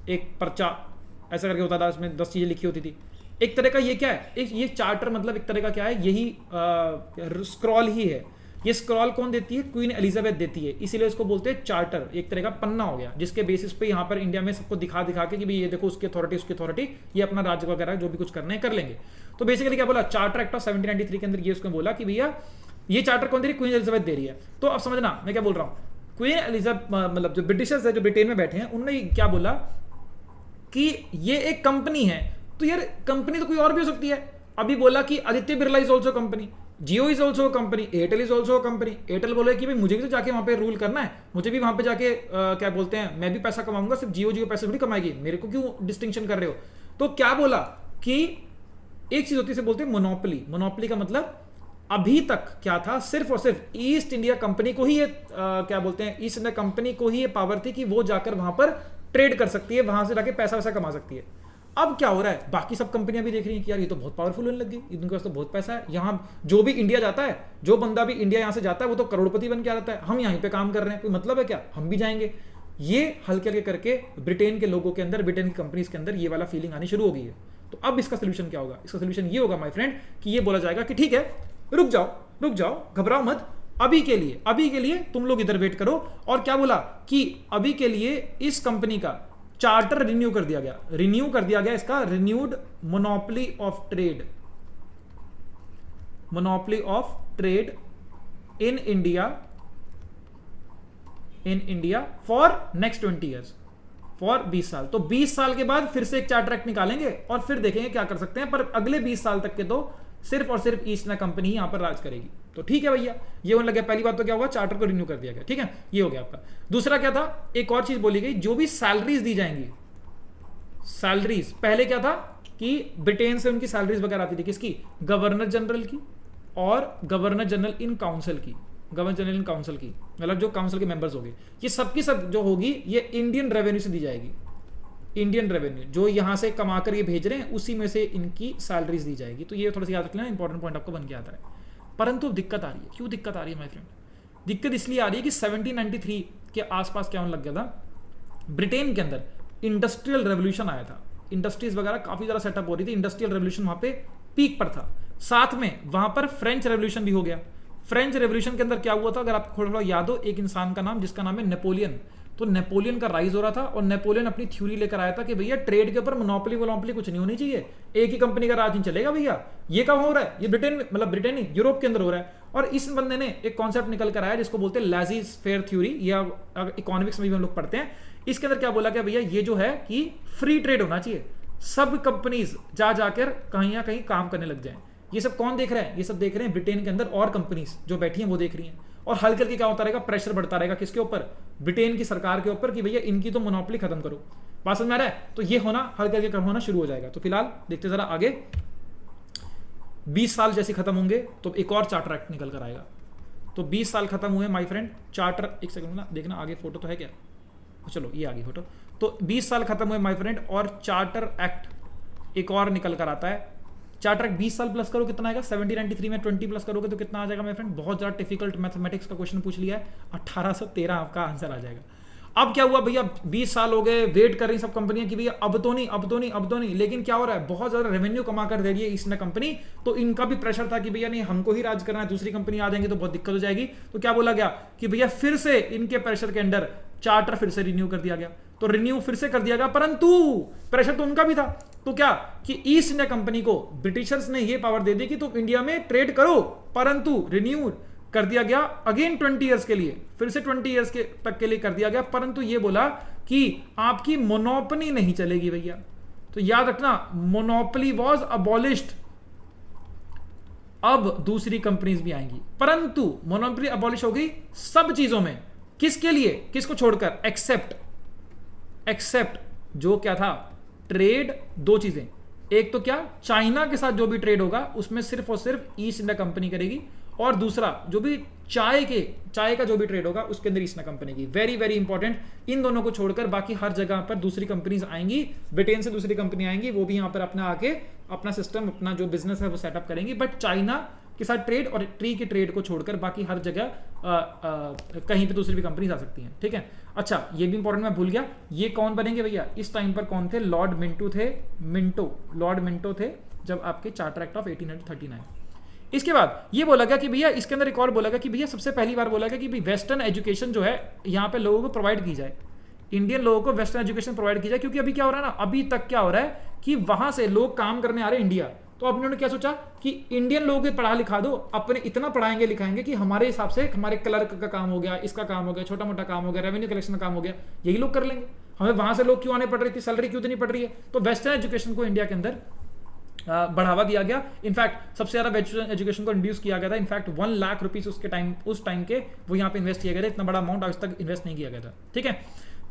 एक पर्चा ऐसा करके होता था, उसमें 10 चीजें लिखी होती थी। एक तरह का ये क्या है, ये चार्टर मतलब एक तरह का क्या है, यही स्क्रॉल ही है। ये स्क्रॉल कौन देती है, क्वीन एलिजाबेथ देती है, इसीलिए इसको बोलते हैं चार्टर। एक तरह का पन्ना हो गया जिसके बेसिस पे यहाँ पर इंडिया में सबको दिखा के कि भाई ये देखो उसकी अथॉरिटी, ये अपना राज्य वगैरह जो भी कुछ करना है कर लेंगे। तो बेसिकली क्या बोला, चार्टर एक्ट ऑफ 1793 के अंदर ये उसने बोला कि भैया ये चार्टर कौन दे रही है, क्वीन एलिजाबेथ दे रही है। तो अब समझना मैं क्या बोल रहा हूँ, क्वीन एलिजाबेथ मतलब जो ब्रिटिशर्स है, जो ब्रिटेन में बैठे हैं, उन्होंने क्या बोला कि ये एक कंपनी है। तो यार कंपनी तो कोई और भी हो सकती है। अभी बोला कि Aditya Birla is also company, Jio is also company, Airtel is also company. Airtel बोले कि भाई मुझे भी तो जाके वहां पे रूल करना है, मुझे भी वहां पे जाके क्या बोलते हैं, मैं भी पैसा कमाऊंगा, सिर्फ जियो पैसे थोड़ी कमाएगी, मेरे को क्यों डिस्टिंक्शन कर रहे हो। तो क्या बोला कि एक चीज होती है बोलते हैं मोनोपोली। मोनोपोली का मतलब अभी तक क्या था, सिर्फ और सिर्फ ईस्ट इंडिया कंपनी को ही ये क्या बोलते हैं, ईस्ट इंडिया कंपनी को ही ये पावर थी कि वो जाकर वहां पर ट्रेड कर सकती है, वहां से जाके पैसा वैसा कमा सकती है। अब क्या हो रहा है, बाकी सब कंपनियां भी देख रही हैं कि यार ये तो बहुत पावरफुल होने लग गई, इनके पास तो बहुत पैसा है। यहाँ जो भी इंडिया जाता है, जो बंदा भी इंडिया यहाँ से जाता है वो तो करोड़पति बन के आ जाता है। हम यहीं पे काम कर रहे हैं, कोई मतलब है क्या, हम भी जाएंगे। ये हल्के हल्के करके ब्रिटेन के लोगों के अंदर, ब्रिटेन की कंपनीज के अंदर ये वाला फीलिंग आनी शुरू हो गई है। तो अब इसका सोल्यूशन क्या होगा, इसका सोल्यूशन ये होगा माय फ्रेंड कि ये बोला जाएगा कि ठीक है रुक जाओ, घबराओ मत, अभी के लिए तुम लोग इधर वेट करो। और क्या बोला कि अभी के लिए इस कंपनी का चार्टर रिन्यू कर दिया गया, इसका renewed monopoly of trade in India for next 20 years, for 20 साल। तो 20 साल के बाद फिर से एक चार्टर एक्ट निकालेंगे और फिर देखेंगे क्या कर सकते हैं। पर अगले 20 साल तक के तो सिर्फ और सिर्फ ईस्ट इंडिया कंपनी ही यहां पर राज करेगी। तो ठीक है भैया, ये होने लगे। पहली बात तो क्या हुआ, चार्टर को रिन्यू कर दिया गया। ठीक है, ये हो गया आपका। दूसरा क्या था, एक और चीज बोली गई, जो भी सैलरीज दी जाएंगी, सैलरीज पहले क्या था कि ब्रिटेन से उनकी सैलरीज वगैरह आती थी, किसकी, गवर्नर जनरल की और गवर्नर जनरल इन काउंसिल की, मतलब जो काउंसिल के मेंबर्स होंगे, ये सबकी सब जो होगी ये इंडियन रेवेन्यू से दी जाएगी। इंडियन रेवेन्यू जो यहाँ से कमा कर ये भेज रहे हैं उसी में से इनकी सैलरीज दी जाएगी। तो ये थोड़ा सा याद रख लेना, इंपॉर्टेंट पॉइंट आपको बन के आता है। परंतु दिक्कत आ रही है, क्यों दिक्कत आ रही है माय फ्रेंड? दिक्कत इसलिए आ रही है कि 1793 के आसपास क्या होने लग गया था, ब्रिटेन के अंदर इंडस्ट्रियल रेवोल्यूशन आया था, इंडस्ट्रीज वगैरह काफी ज्यादा सेटअप हो रही थी, इंडस्ट्रियल रेवोल्यूशन वहां पे पीक पर था। साथ में वहां पर फ्रेंच रेवोल्यूशन भी हो गया। फ्रेंच रेवोल्यूशन के अंदर क्या हुआ था, अगर आपको थोड़ा याद हो, एक इंसान का नाम जिसका नाम है नेपोलियन। तो नेपोलियन का राइज हो रहा था और नेपोलियन अपनी थ्योरी लेकर आया था कि भैया ट्रेड के ऊपर मोनोपोली वोनोपोली कुछ नहीं होनी चाहिए, एक ही कंपनी का राज नहीं चलेगा भैया। ये कब हो रहा है? ये ब्रिटेन में, मतलब ब्रिटेन नहीं, यूरोप के अंदर हो रहा है। और इस बंदे ने एक कॉन्सेप्ट निकल कर आया जिसको बोलते हैं लाइज़ी फेयर थ्योरी, या इकोनॉमिक्स में भी हम लोग पढ़ते हैं। इसके अंदर क्या बोला गया भैया, ये जो है कि फ्री ट्रेड होना चाहिए, सब कंपनीज जा जाकर कहीं ना कहीं काम करने लग जाएं। ये सब कौन देख रहा है? ये सब देख रहे हैं ब्रिटेन के अंदर और कंपनीज जो बैठी हैं वो देख रही हैं। और हल्के हल्के क्या होता रहेगा, प्रेशर बढ़ता रहेगा किसके ऊपर? ब्रिटेन की सरकार के ऊपर, कि भैया इनकी तो मोनोपोली खत्म करो। बात समझ में आ रहा है? तो ये होना हल्के हल्के होना शुरू हो जाएगा। तो फिलहाल देखते जरा आगे, 20 साल जैसे खत्म होंगे तो एक और चार्टर एक्ट निकल कर आएगा। तो 20 साल खत्म हुए माय फ्रेंड, चार्टर, एक सेकंड ना देखना आगे फोटो तो है क्या, चलो ये आ गई फोटो। तो 20 साल खत्म हुए माय फ्रेंड और चार्टर एक्ट एक और निकल कर आता है। चार्टर एक्ट 20 साल प्लस करो कितना आएगा? 1793 में 20 प्लस करोगे तो कितना आ जाएगा माय फ्रेंड? बहुत ज्यादा डिफिकल्ट मैथमेटिक्स का क्वेश्चन पूछ लिया है, 1813 आपका आंसर आ जाएगा। अब क्या हुआ भैया, 20 साल हो गए, वेट कर रही सब कंपनियां कि भैया अब तो नहीं, अब तो नहीं, अब तो नहीं। लेकिन क्या हो रहा है, बहुत ज्यादा रेवेन्यू कमा कर दे रही है ईस्ट इंडिया कंपनी। तो इनका भी प्रेशर था कि भैया नहीं, हमको ही राज करना है, दूसरी कंपनी आ जाएंगी तो बहुत दिक्कत हो जाएगी। तो क्या बोला गया कि भैया फिर से इनके प्रेशर के अंडर चार्टर फिर से रिन्यू कर दिया गया। तो रिन्यू फिर से कर दिया गया, परंतु प्रेशर तो उनका भी था। तो क्या कि ईस्ट इंडिया कंपनी को ब्रिटिशर्स ने यह पावर दे दी कि तुम इंडिया में ट्रेड करो, परंतु रिन्यू कर दिया गया अगेन 20 इयर्स के लिए, फिर से 20 इयर्स के तक के लिए कर दिया गया। परंतु ये बोला कि आपकी मोनोपोली नहीं चलेगी भैया। तो याद रखना, मोनोपोली वॉज अबॉलिश्ड। अब दूसरी कंपनीज भी आएंगी, परंतु मोनोपोली अबॉलिश हो गई सब चीजों में। किसके लिए? किसको छोड़कर? एक्सेप्ट जो क्या था, ट्रेड। दो चीजें, एक तो क्या, चाइना के साथ जो भी ट्रेड होगा उसमें सिर्फ और सिर्फ ईस्ट इंडिया कंपनी करेगी, और दूसरा जो भी चाय का जो भी ट्रेड होगा उसके अंदर ईस्ट इंडिया कंपनी की। Very very important. इन दोनों को छोड़कर बाकी हर जगह पर दूसरी कंपनीज आएंगी, ब्रिटेन से दूसरी कंपनी आएंगी, वो भी यहां पर अपना आके अपना सिस्टम, अपना जो बिजनेस है वो सेटअप करेंगी। बट चाइना के साथ ट्रेड और ट्री की ट्रेड को छोड़कर बाकी हर जगह कहीं पे दूसरी भी कंपनीज आ सकती हैं। ठीक है, अच्छा ये भी इंपॉर्टेंट मैं भूल गया, ये कौन बनेंगे भैया इस टाइम पर? कौन थे? लॉर्ड मिंटो थे। लॉर्ड मिंटो थे जब आपके चार्टर एक्ट ऑफ 1839। इसके बाद ये बोला गया कि भैया इसके अंदर एक और बोला गया कि भैया सबसे पहली बार बोला गया कि वेस्टर्न एजुकेशन जो है यहाँ पे लोगों को प्रोवाइड की जाए, इंडियन लोगों को वेस्टर्न एजुकेशन प्रोवाइड की जाए। क्योंकि अभी क्या हो रहा है ना, अभी तक क्या हो रहा है कि वहां से लोग काम करने आ रहे हैं इंडिया। तो अब इन्होंने क्या सोचा कि इंडियन लोगों को पढ़ा लिखा दो, अपने इतना पढ़ाएंगे लिखाएंगे कि हमारे हिसाब से हमारे क्लर्क का काम हो गया, इसका काम हो गया, छोटा मोटा काम हो गया, रेवेन्यू कलेक्शन का काम हो गया, यही लोग कर लेंगे। हमें वहां से लोग क्यों आने पड़ रही थी, सैलरी क्यों इतनी पड़ रही है? तो वेस्टर्न एजुकेशन को इंडिया के अंदर बढ़ावा दिया गया। इनफैक्ट सबसे ज्यादा वेस्टर्न एजुकेशन को इंड्यूस किया गया था। इनफैक्ट 1 लाख रुपीज उस टाइम के वो यहाँ पे इन्वेस्ट किया गया था। इतना बड़ा अमाउंट आज तक इन्वेस्ट नहीं किया गया था। ठीक है,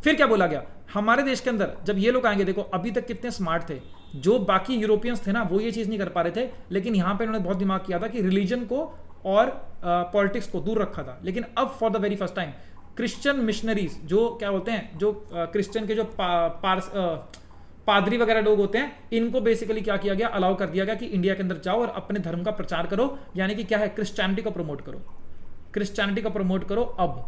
फिर क्या बोला गया, हमारे देश के अंदर जब ये लोग आएंगे, देखो अभी तक कितने स्मार्ट थे, जो बाकी यूरोपियंस थे ना वो ये चीज नहीं कर पा रहे थे, लेकिन यहाँ पे इन्होंने बहुत दिमाग किया था कि रिलीजन को और पॉलिटिक्स को दूर रखा था। लेकिन अब for the very first time Christian missionaries, जो क्या बोलते हैं, जो क्रिश्चियन के जो पादरी वगैरह लोग होते हैं, इनको बेसिकली क्या किया गया, अलाउ कर दिया गया कि इंडिया के अंदर जाओ और अपने धर्म का प्रचार करो, यानी कि क्या है, क्रिश्चियनिटी को प्रमोट करो, क्रिश्चियनिटी को प्रमोट करो अब।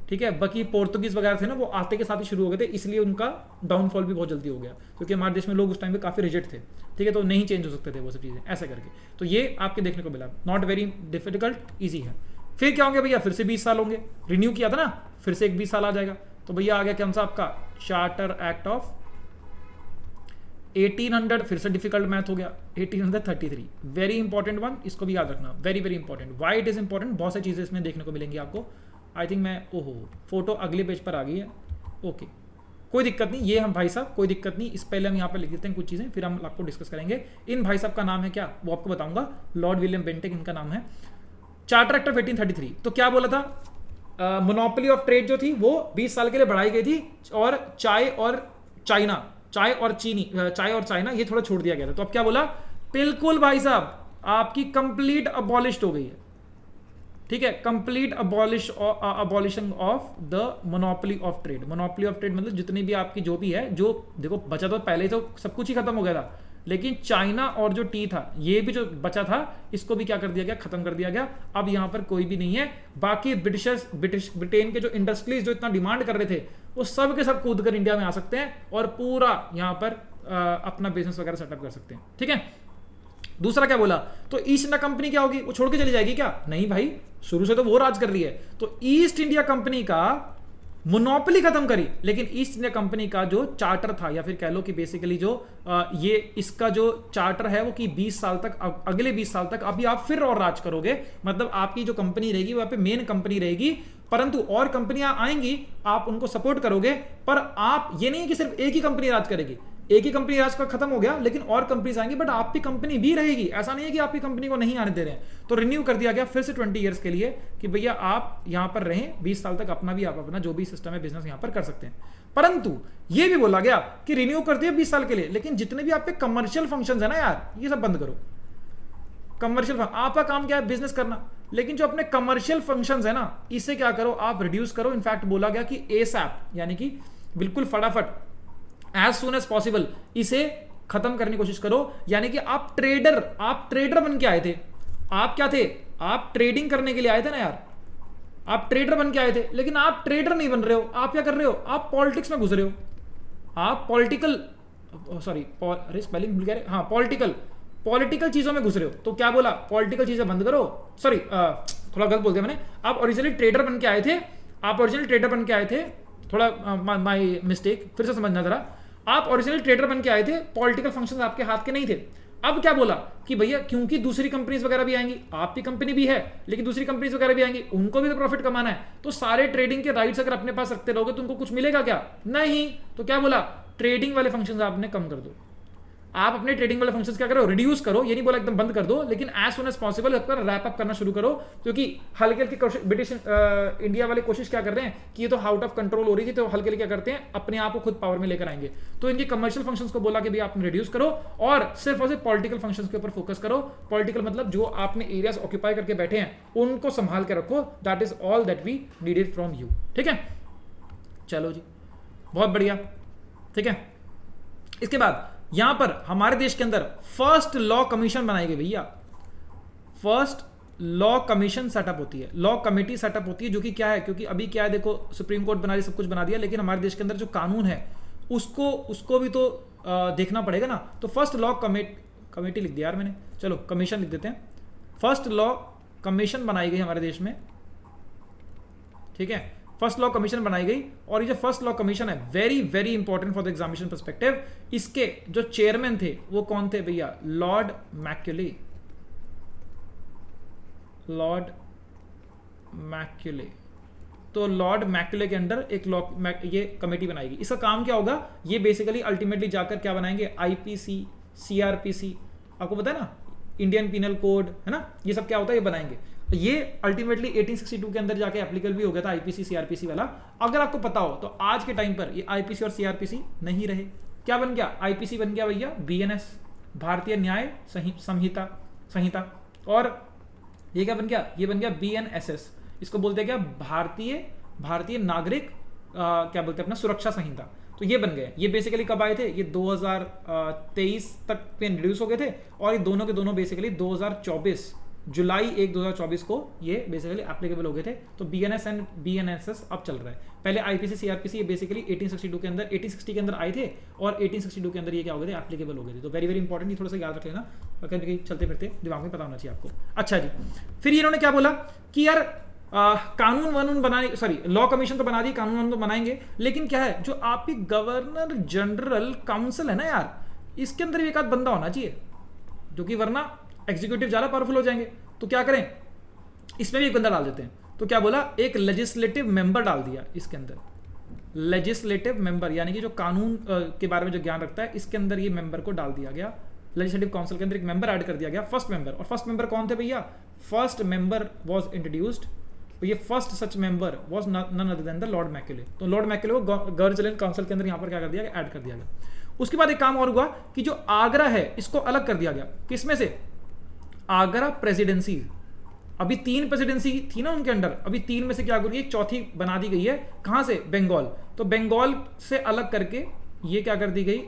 ठीक है, बाकी पोर्तुगीज वगैरह थे ना वो आते के साथ ही शुरू हो गए थे, इसलिए उनका डाउनफॉल भी बहुत जल्दी हो गया, क्योंकि हमारे देश में लोग उस टाइम पे काफी रिजिड थे। ठीक है, तो नहीं चेंज हो सकते थे वो सब चीजें ऐसे करके। तो ये आपके देखने को मिला, नॉट वेरी डिफिकल्ट, ईजी है। फिर क्या होंगे भैया, फिर से 20 साल होंगे, रिन्यू किया था ना, फिर से एक 20 साल आ जाएगा। तो भैया आ गया कौन सा आपका चार्टर एक्ट ऑफ 1800, फिर से डिफिकल्ट मैथ हो गया, 1833। वेरी इंपॉर्टेंट वन, इसको भी याद रखना, very very important. Why it is important, बहुत सारी चीजें इसमें देखने को मिलेंगी आपको। आई थिंक मैं फोटो अगले पेज पर आ गई है, ओके कोई दिक्कत नहीं, ये हम भाई साहब कोई दिक्कत नहीं, इस पहले हम यहाँ पर लिख देते हैं कुछ चीजें, फिर हम आपको डिस्कस करेंगे। इन भाई साहब का नाम है क्या, वो आपको बताऊंगा, लॉर्ड विलियम बेंटिक इनका नाम है। चार्टर एक्ट ऑफ 1833, तो क्या बोला था, मोनोपोली ऑफ ट्रेड जो थी वो 20 साल के लिए बढ़ाई गई थी, और चाय और चाइना ये थोड़ा छोड़ दिया गया था। तो अब क्या बोला, बिल्कुल भाई साहब आपकी कंप्लीट अबॉलिश्ड हो गई है, ठीक है, complete abolition of the monopoly of trade. Monopoly of trade मतलब जितनी भी आपकी जो भी है, जो देखो बचा तो पहले तो सब कुछ ही खत्म हो गया था, लेकिन चाइना और जो टी था, ये भी जो बचा था, इसको भी क्या कर दिया गया, खत्म कर दिया गया। अब यहां पर कोई भी नहीं है। बाकी ब्रिटेन के जो इंडस्ट्रीज जो इतना डिमांड कर रहे थे, वो सब के सब कूद कर इंडिया में आ सकते हैं और पूरा यहां पर अपना बिजनेस वगैरह सेटअप कर सकते हैं। ठीक है, दूसरा क्या बोला, तो ईस्ट इंडिया कंपनी क्या होगी, वो छोड़ के चली जाएगी क्या? नहीं भाई, शुरू से तो वो राज कर रही है। तो ईस्ट इंडिया कंपनी का मोनोपोली खत्म करी, लेकिन ईस्ट इंडिया कंपनी का जो चार्टर था, या फिर कह लो कि बेसिकली जो ये इसका जो चार्टर है वो कि 20 साल तक, अगले 20 साल तक अभी आप फिर और राज करोगे। मतलब आपकी जो कंपनी रहेगी वहां पे मेन कंपनी रहेगी, परंतु और कंपनियां आएंगी, आप उनको सपोर्ट करोगे, पर आप ये नहीं है कि सिर्फ एक ही कंपनी राज करेगी। एक ही कंपनी राज का खत्म हो गया, लेकिन और कंपनीज आएंगी, बट आपकी कंपनी भी रहेगी। ऐसा नहीं है कि आपकी कंपनी को नहीं आने दे रहे हैं। तो रिन्यू कर दिया गया फिर से 20 ईयर्स के लिए कि भैया आप यहां पर रहें 20 साल तक, अपना भी आप अपना जो भी सिस्टम है बिजनेस यहां पर कर सकते हैं। परंतु यह भी बोला गया कि रिन्यू कर दिया 20 साल के लिए, लेकिन जितने भी आपके कमर्शियल फंक्शन है ना यार, ये सब बंद करो। कमर्शियल आपका काम क्या है, बिजनेस करना, लेकिन जो अपने कमर्शियल फंक्शंस है ना, इसे क्या करो, आप रिड्यूस करो। इनफैक्ट बोला गया कि एसएप, यानी कि बिल्कुल फटाफट, एज सुन एज पॉसिबल इसे खत्म करने की कोशिश करो। यानी कि आप ट्रेडर बन के आए थे। आप क्या थे, आप ट्रेडिंग करने के लिए आए थे ना यार, आप ट्रेडर बन के आए थे, लेकिन आप ट्रेडर नहीं बन रहे हो। आप क्या कर रहे हो, आप पॉलिटिक्स में घुस रहे हो। आप पॉलिटिकल, सॉरी स्पेलिंग भूल गए, हाँ, पॉलिटिकल चीजों में घुस रहे हो। तो क्या बोला, पॉलिटिकल चीजें बंद करो। सॉरी, थोड़ा गलत बोल दिया मैंने। आप ओरिजिनली ट्रेडर बन के आए थे, थोड़ा माय मिस्टेक, फिर से समझना जरा। आप ओरिजिनल ट्रेडर बन के आए थे, पॉलिटिकल फंक्शंस आपके हाथ के नहीं थे। अब क्या बोला कि भैया क्योंकि दूसरी कंपनीज वगैरह भी आएंगी, आपकी कंपनी भी है लेकिन दूसरी कंपनीज वगैरह भी आएंगी, उनको भी तो प्रॉफिट कमाना है। तो सारे ट्रेडिंग के राइट्स अगर अपने पास रखते रहोगे तो उनको कुछ मिलेगा क्या? नहीं। तो क्या बोला, ट्रेडिंग वाले फंक्शंस आपने कम कर दो। आप अपने ट्रेडिंग वाले फंक्शंस क्या करो, रिड्यूस करो। ये नहीं बोला एकदम बंद कर दो, लेकिन as soon as possible wrap up करना शुरू करो। क्योंकि हल्के हल्के ब्रिटिश इंडिया वाले कोशिश क्या कर रहे हैं कि ये तो आउट ऑफ कंट्रोल हो रही थी, तो हल्के क्या करते हैं, अपने आप को खुद पावर में लेकर आएंगे। तो इनके कमर्शियल फंक्शंस को बोला कि भाई आपने रिड्यूस करो और सिर्फ पॉलिटिकल फंक्शंस के ऊपर फोकस करो। पॉलिटिकल मतलब जो आपने एरियाज ऑक्यूपाई करके बैठे हैं उनको संभाल के रखो। That is all that we needed from you. ठीक है, चलो जी, बहुत बढ़िया। ठीक है, इसके बाद यहां पर हमारे देश के अंदर फर्स्ट लॉ कमीशन बनाई गई भैया। फर्स्ट लॉ कमीशन सेटअप होती है, लॉ कमेटी सेटअप होती है, जो कि क्या है, क्योंकि अभी क्या है, देखो सुप्रीम कोर्ट बना दिया, सब कुछ बना दिया, लेकिन हमारे देश के अंदर जो कानून है उसको भी तो देखना पड़ेगा ना। तो फर्स्ट लॉ कमेटी लिख दिया यार मैंने, चलो कमीशन लिख देते हैं। फर्स्ट लॉ कमीशन बनाई गई हमारे देश में। ठीक है, फर्स्ट लॉ कमीशन बनाई गई, और ये जो फर्स्ट लॉ कमीशन है very very important for the examination perspective. इसके जो चेयरमैन थे वो कौन थे भैया, लॉर्ड मैक्यूले। तो लॉर्ड मैक्यूले के अंडर एक लॉ ये कमेटी बनाएगी। इसका काम क्या होगा, ये बेसिकली अल्टीमेटली जाकर क्या बनाएंगे, आईपीसी, सीआरपीसी, आपको पता है ना, इंडियन पिनल कोड है ना, ये सब क्या होता है, ये बनाएंगे। ये अल्टीमेटली 1862 के अंदर जाके एप्लीकेबल भी हो गया था, आईपीसी सीआरपीसी वाला। अगर आपको पता हो तो आज के टाइम पर ये आईपीसी और सीआरपीसी नहीं रहे, क्या बन गया, आईपीसी बन गया भैया बीएनएस, भारतीय न्याय संहिता, और ये क्या बन गया, ये बन गया बीएनएसएस। इसको बोलते हैं क्या, भारतीय नागरिक क्या बोलते हैं अपना, सुरक्षा संहिता। तो ये बन गए। ये बेसिकली कब आए थे, ये 2023 तक पे इंट्रोड्यूस हो गए थे, और ये दोनों के दोनों बेसिकली 2024 जुलाई 1 2024 को ये बेसिकली एप्लीकेबल हो गए थे। तो बीएनएस एंड बीएनएसएस अब चल रहा है। पहले आईपीसी सीआरपीसी ये बेसिकली 1862 के अंदर 1860 के अंदर आए थे, और 1862 के अंदर ये क्या हो गए थे, एप्लीकेबल हो गए थे। तो वेरी वेरी इंपॉर्टेंट, ये थोड़ा सा याद रख लेना, कहीं चलते फिरते दिमाग में पता होना चाहिए आपको। अच्छा जी, फिर इन्होंने क्या बोला कि यार कानून वानून बनाने, सॉरी लॉ कमीशन तो बना दी, कानून वानून तो बनाएंगे, लेकिन क्या है, जो आपकी गवर्नर जनरल काउंसिल है ना यार, इसके अंदर भी एक आध बंदा होना चाहिए, जो कि वरना एग्जीक्यूटिव ज्यादा पावरफुल हो जाएंगे। तो क्या करें, इसमें भी एक बंदा डाल देते हैं। तो क्या बोला, एक लेजिस्लेटिव मेंबर डाल दिया इसके अंदर। लेजिस्लेटिव मेंबर यानी कि जो कानून के बारे में जो ज्ञान रखता है, इसके अंदर ये मेंबर को डाल दिया गया। लेजिस्लेटिव काउंसिल के अंदर एक मेंबर ऐड कर दिया गया, फर्स्ट मेंबर। और फर्स्ट मेंबर कौन थे भैया, फर्स्ट मेंबर वाज इंट्रोड्यूस्ड, तो ये first such member was none other than the Lord Macaulay. तो लॉर्ड मैक्यूले को गवर्नर काउंसिल के अंदर यहाँ पर क्या कर दिया गया, ऐड कर दिया गया। उसके बाद एक काम और हुआ कि जो आगरा है इसको अलग कर दिया गया, किसमें से, आगरा प्रेसिडेंसी। अभी 3 प्रेसिडेंसी थी ना उनके अंडर, अभी 3 में से क्या करिए एक चौथी बना दी गई है, कहां से, बंगाल। तो बंगाल से अलग करके ये क्या कर दी गई,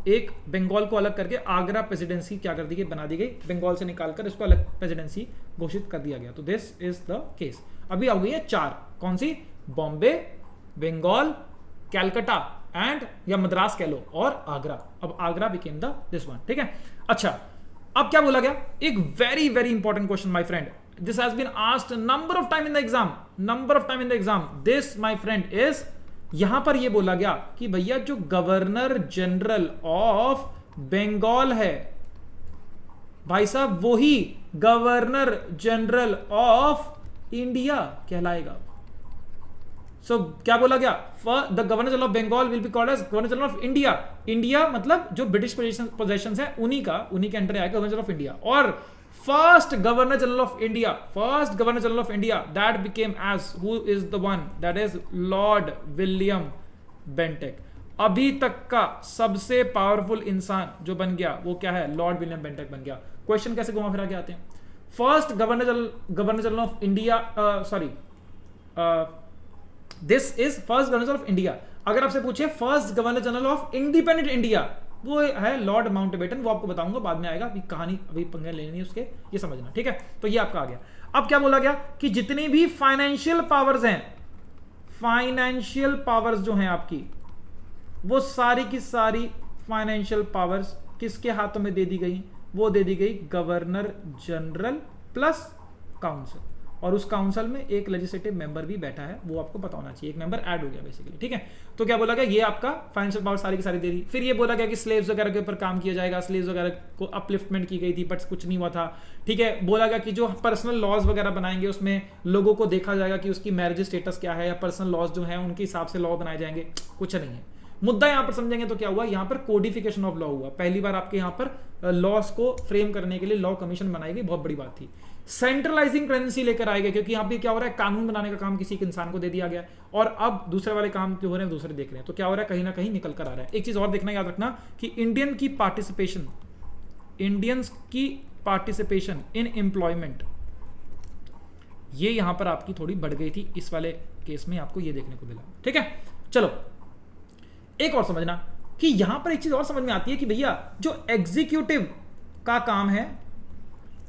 एक बंगाल को अलग करके आगरा प्रेसिडेंसी क्या कर दी गई, बना दी गई, बंगाल से निकालकर इसको अलग प्रेसिडेंसी घोषित कर दिया गया। तो दिस इज द केस। अभी आ गई है 4, कौन सी, बॉम्बे, बंगाल, कैलकाटा एंड या मद्रास कह लो, और आगरा। अब Agra became the this one, ठीक है। अच्छा, अब क्या बोला गया, एक very very important question my friend, this has been asked number of time in the exam, number of time in the exam. This my friend is, यहां पर यह बोला गया कि भैया जो गवर्नर जनरल ऑफ बंगाल है भाई साहब, वही गवर्नर जनरल ऑफ इंडिया कहलाएगा। सो क्या बोला गया, the governor general of Bengal will be called as governor general of India. India मतलब जो ब्रिटिश पोजेशंस है उन्हीं के अंडर आएगा गवर्नर जनरल ऑफ इंडिया। और first governor general of India, first governor general of India that became as, who is the one, that is Lord William Bentinck. अभी तक का सबसे पावरफुल इंसान जो बन गया वो क्या है, लॉर्ड विलियम बेंटिक बन गया। क्वेश्चन कैसे घुमा फिरा के आते हैं, first governor general of India, sorry this is first governor general of India. अगर आपसे पूछे first governor general of independent India, वो है लॉर्ड माउंटबेटन, वो आपको बताऊंगा बाद में आएगा, अभी कहानी अभी पंगे लेनी है उसके, ये समझना, ठीक है। तो ये आपका आ गया। अब क्या बोला गया कि जितनी भी फाइनेंशियल पावर्स हैं, फाइनेंशियल पावर्स जो हैं आपकी, वो सारी की सारी फाइनेंशियल पावर्स किसके हाथों में दे दी गई, वो दे दी गई गवर्नर जनरल प्लस काउंसिल। और उस काउंसिल में एक लेजिस्लेटिव मेंबर भी बैठा है, वो आपको पता होना चाहिए, एक मेंबर ऐड हो गया बेसिकली, ठीक है। तो क्या बोला गया, ये आपका फाइनेंशियल पावर सारी की सारी दे दी। फिर ये बोला गया कि स्लेव्स वगैरह के ऊपर काम किया जाएगा, स्लेव्स वगैरह को अपलिफ्टमेंट की गई थी बट कुछ नहीं हुआ था, ठीक है। बोला गया कि जो पर्सनल लॉज वगैरह बनाएंगे उसमें लोगों को देखा जाएगा कि उसकी मैरिज स्टेटस क्या है, या पर्सनल लॉज जो है उनके हिसाब से लॉ बनाए जाएंगे, कुछ नहीं है। मुद्दा यहां पर समझेंगे तो क्या हुआ, यहां पर कोडिफिकेशन ऑफ लॉ हुआ। पहली बार आपके यहां पर लॉस को फ्रेम करने के लिए लॉ कमीशन बनाई गई, बहुत बड़ी बात थी। सेंट्रलाइजिंग प्रेजेंसी लेकर आए गए, क्योंकि यहां पे क्या हो रहा है, कानून बनाने का काम किसी एक इंसान को दे दिया गया, और अब दूसरे वाले काम जो हो रहे हैं दूसरे देख रहे हैं। तो क्या हो रहा है, कहीं ना कहीं निकल कर आ रहा है। एक चीज और देखना, याद रखना कि इंडियंस की पार्टिसिपेशन इन एम्प्लॉयमेंट, ये यहां पर आपकी थोड़ी बढ़ गई थी, इस वाले केस में आपको ये देखने को मिला, ठीक है। चलो एक और समझना कि यहां पर एक चीज और समझ में आती है कि भैया जो एग्जीक्यूटिव का काम है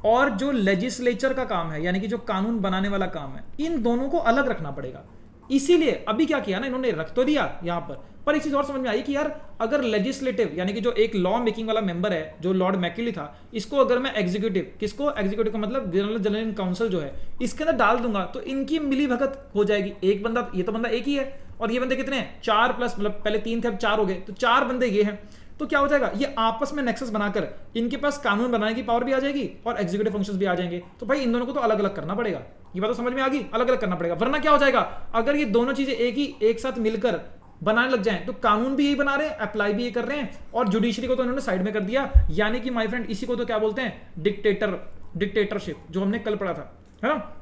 और जो लेजिस्लेचर का काम है, यानी कि जो कानून बनाने वाला काम है, इन दोनों को अलग रखना पड़ेगा। इसीलिए अभी क्या किया ना, इन्होंने रख तो दिया यहां पर एक चीज और समझ में आई कि यार अगर लेजिस्लेटिव यानी कि जो एक लॉ मेकिंग वाला मेंबर है, जो लॉर्ड मैकेली था, इसको अगर मैं एग्जीक्यूटिव, किसको, एग्जीक्यूटिव का मतलब जनरल काउंसिल जो है, इसके अंदर डाल दूंगा तो इनकी मिली भगत हो जाएगी। एक बंदा, ये तो बंदा एक ही है, और ये बंदे कितने हैं, 4 प्लस, मतलब पहले 3 थे अब 4 हो गए, तो 4 बंदे ये हैं। तो क्या हो जाएगा, ये आपस में नेक्सस बनाकर इनके पास कानून बनाने की पावर भी आ जाएगी और एग्जीक्यूटिव फंक्शंस भी आ जाएंगे। तो भाई इन दोनों को तो अलग अलग करना पड़ेगा, ये बात तो समझ में आ गई, अलग अलग करना पड़ेगा। वरना क्या हो जाएगा, अगर ये दोनों चीजें एक साथ मिलकर बनाने लग जाएं तो कानून भी यही बना रहे हैं, अप्लाई भी ये कर रहे हैं, और जुडिशरी को तो इन्होंने साइड में कर दिया। यानी कि माय फ्रेंड इसी को तो क्या बोलते हैं, डिक्टेटरशिप, जो हमने कल पढ़ा था, है ना,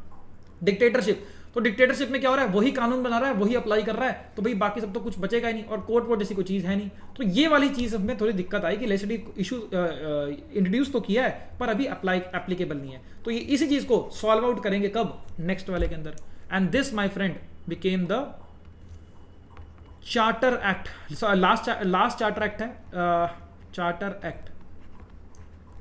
डिक्टेटरशिप। तो डिक्टेटरशिप में क्या हो रहा है, वही कानून बना रहा है, वही अप्लाई कर रहा है, तो भाई बाकी सब तो कुछ बचेगा ही नहीं, और कोर्ट वोट जैसी कोई चीज है नहीं। तो ये वाली चीज में थोड़ी दिक्कत आई कि लेजिस्लेटिव इशू इंट्रोड्यूस तो किया है पर अभी एप्लीकेबल नहीं है। तो ये इसी चीज को सॉल्व आउट करेंगे कब, नेक्स्ट वाले के अंदर। And this my friend became the charter act, last charter act है,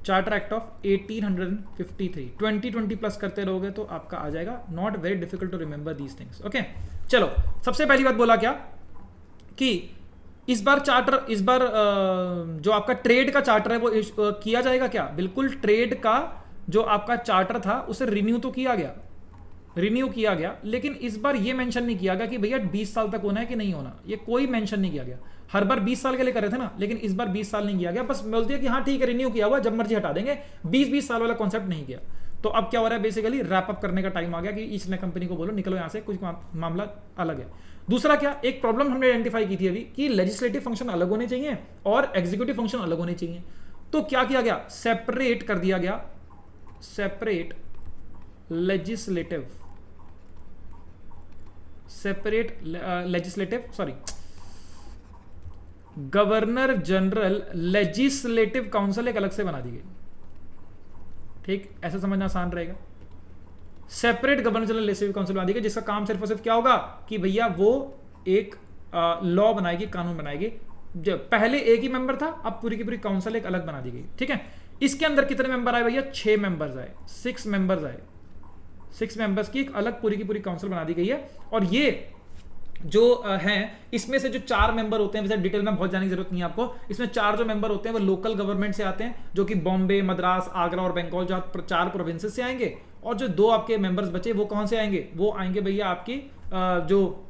चार्टर एक्ट ऑफ 1853। 2020 प्लस करते रहोगे तो आपका आ जाएगा, not very difficult to remember these things, okay. चलो सबसे पहली बात बोला क्या कि इस बार जो आपका ट्रेड का चार्टर है वो किया जाएगा क्या, बिल्कुल ट्रेड का जो आपका चार्टर था उसे रिन्यू तो किया गया, लेकिन इस बार ये मेंशन नहीं किया गया कि भैया 20 साल तक होना है कि नहीं होना, ये कोई मेंशन नहीं किया गया। हर बार 20 साल के लिए कर रहे थे ना, लेकिन इस बार 20 साल नहीं किया गया, बस बोल दिया कि हाँ ठीक है रिन्यू किया हुआ, जब मर्जी हटा देंगे, 20 साल वाला कॉन्सेप्ट नहीं किया। तो अब क्या हो रहा है, बेसिकली रैप अप करने का टाइम आ गया कि इसने कंपनी को बोलो निकलो यहां से, कुछ मामला अलग है। दूसरा क्या, एक प्रॉब्लम हमने आइडेंटिफाई की थी अभी कि लेजिस्लेटिव फंक्शन अलग होने चाहिए और एग्जीक्यूटिव फंक्शन अलग होने चाहिए। तो क्या किया गया, सेपरेट कर दिया गया, separate legislative, governor general legislative council एक अलग से बना दी गई, ठीक, ऐसे समझना आसान रहेगा। Separate governor general legislative council बना दी गई, जिसका काम सिर्फ और सिर्फ क्या होगा कि भैया वो एक लॉ बनाएगी, कानून बनाएगी। जब पहले एक ही मेंबर था, अब पूरी की पूरी काउंसिल एक अलग बना दी गई। ठीक है, इसके अंदर कितने मेंबर आए भैया? 6 मेंबर्स आए, 6 मेंबर्स आए। 6 मेंबर्स की एक अलग पूरी की पूरी काउंसिल बना दी गई है। और ये जो हैं, इसमें से जो 4 मेंबर होते हैं, वैसे डिटेल में बहुत जाने की जरूरत नहीं है आपको, इसमें 4 जो मेंबर होते हैं वो लोकल गवर्नमेंट से आते हैं, जो कि बॉम्बे, मद्रास, आगरा और बंगाल, जो 4 प्रोविंसेस से आएंगे। और जो 2 आपके मेंबर्स बचे वो कौन से आएंगे? वो आएंगे भैया आपकी जो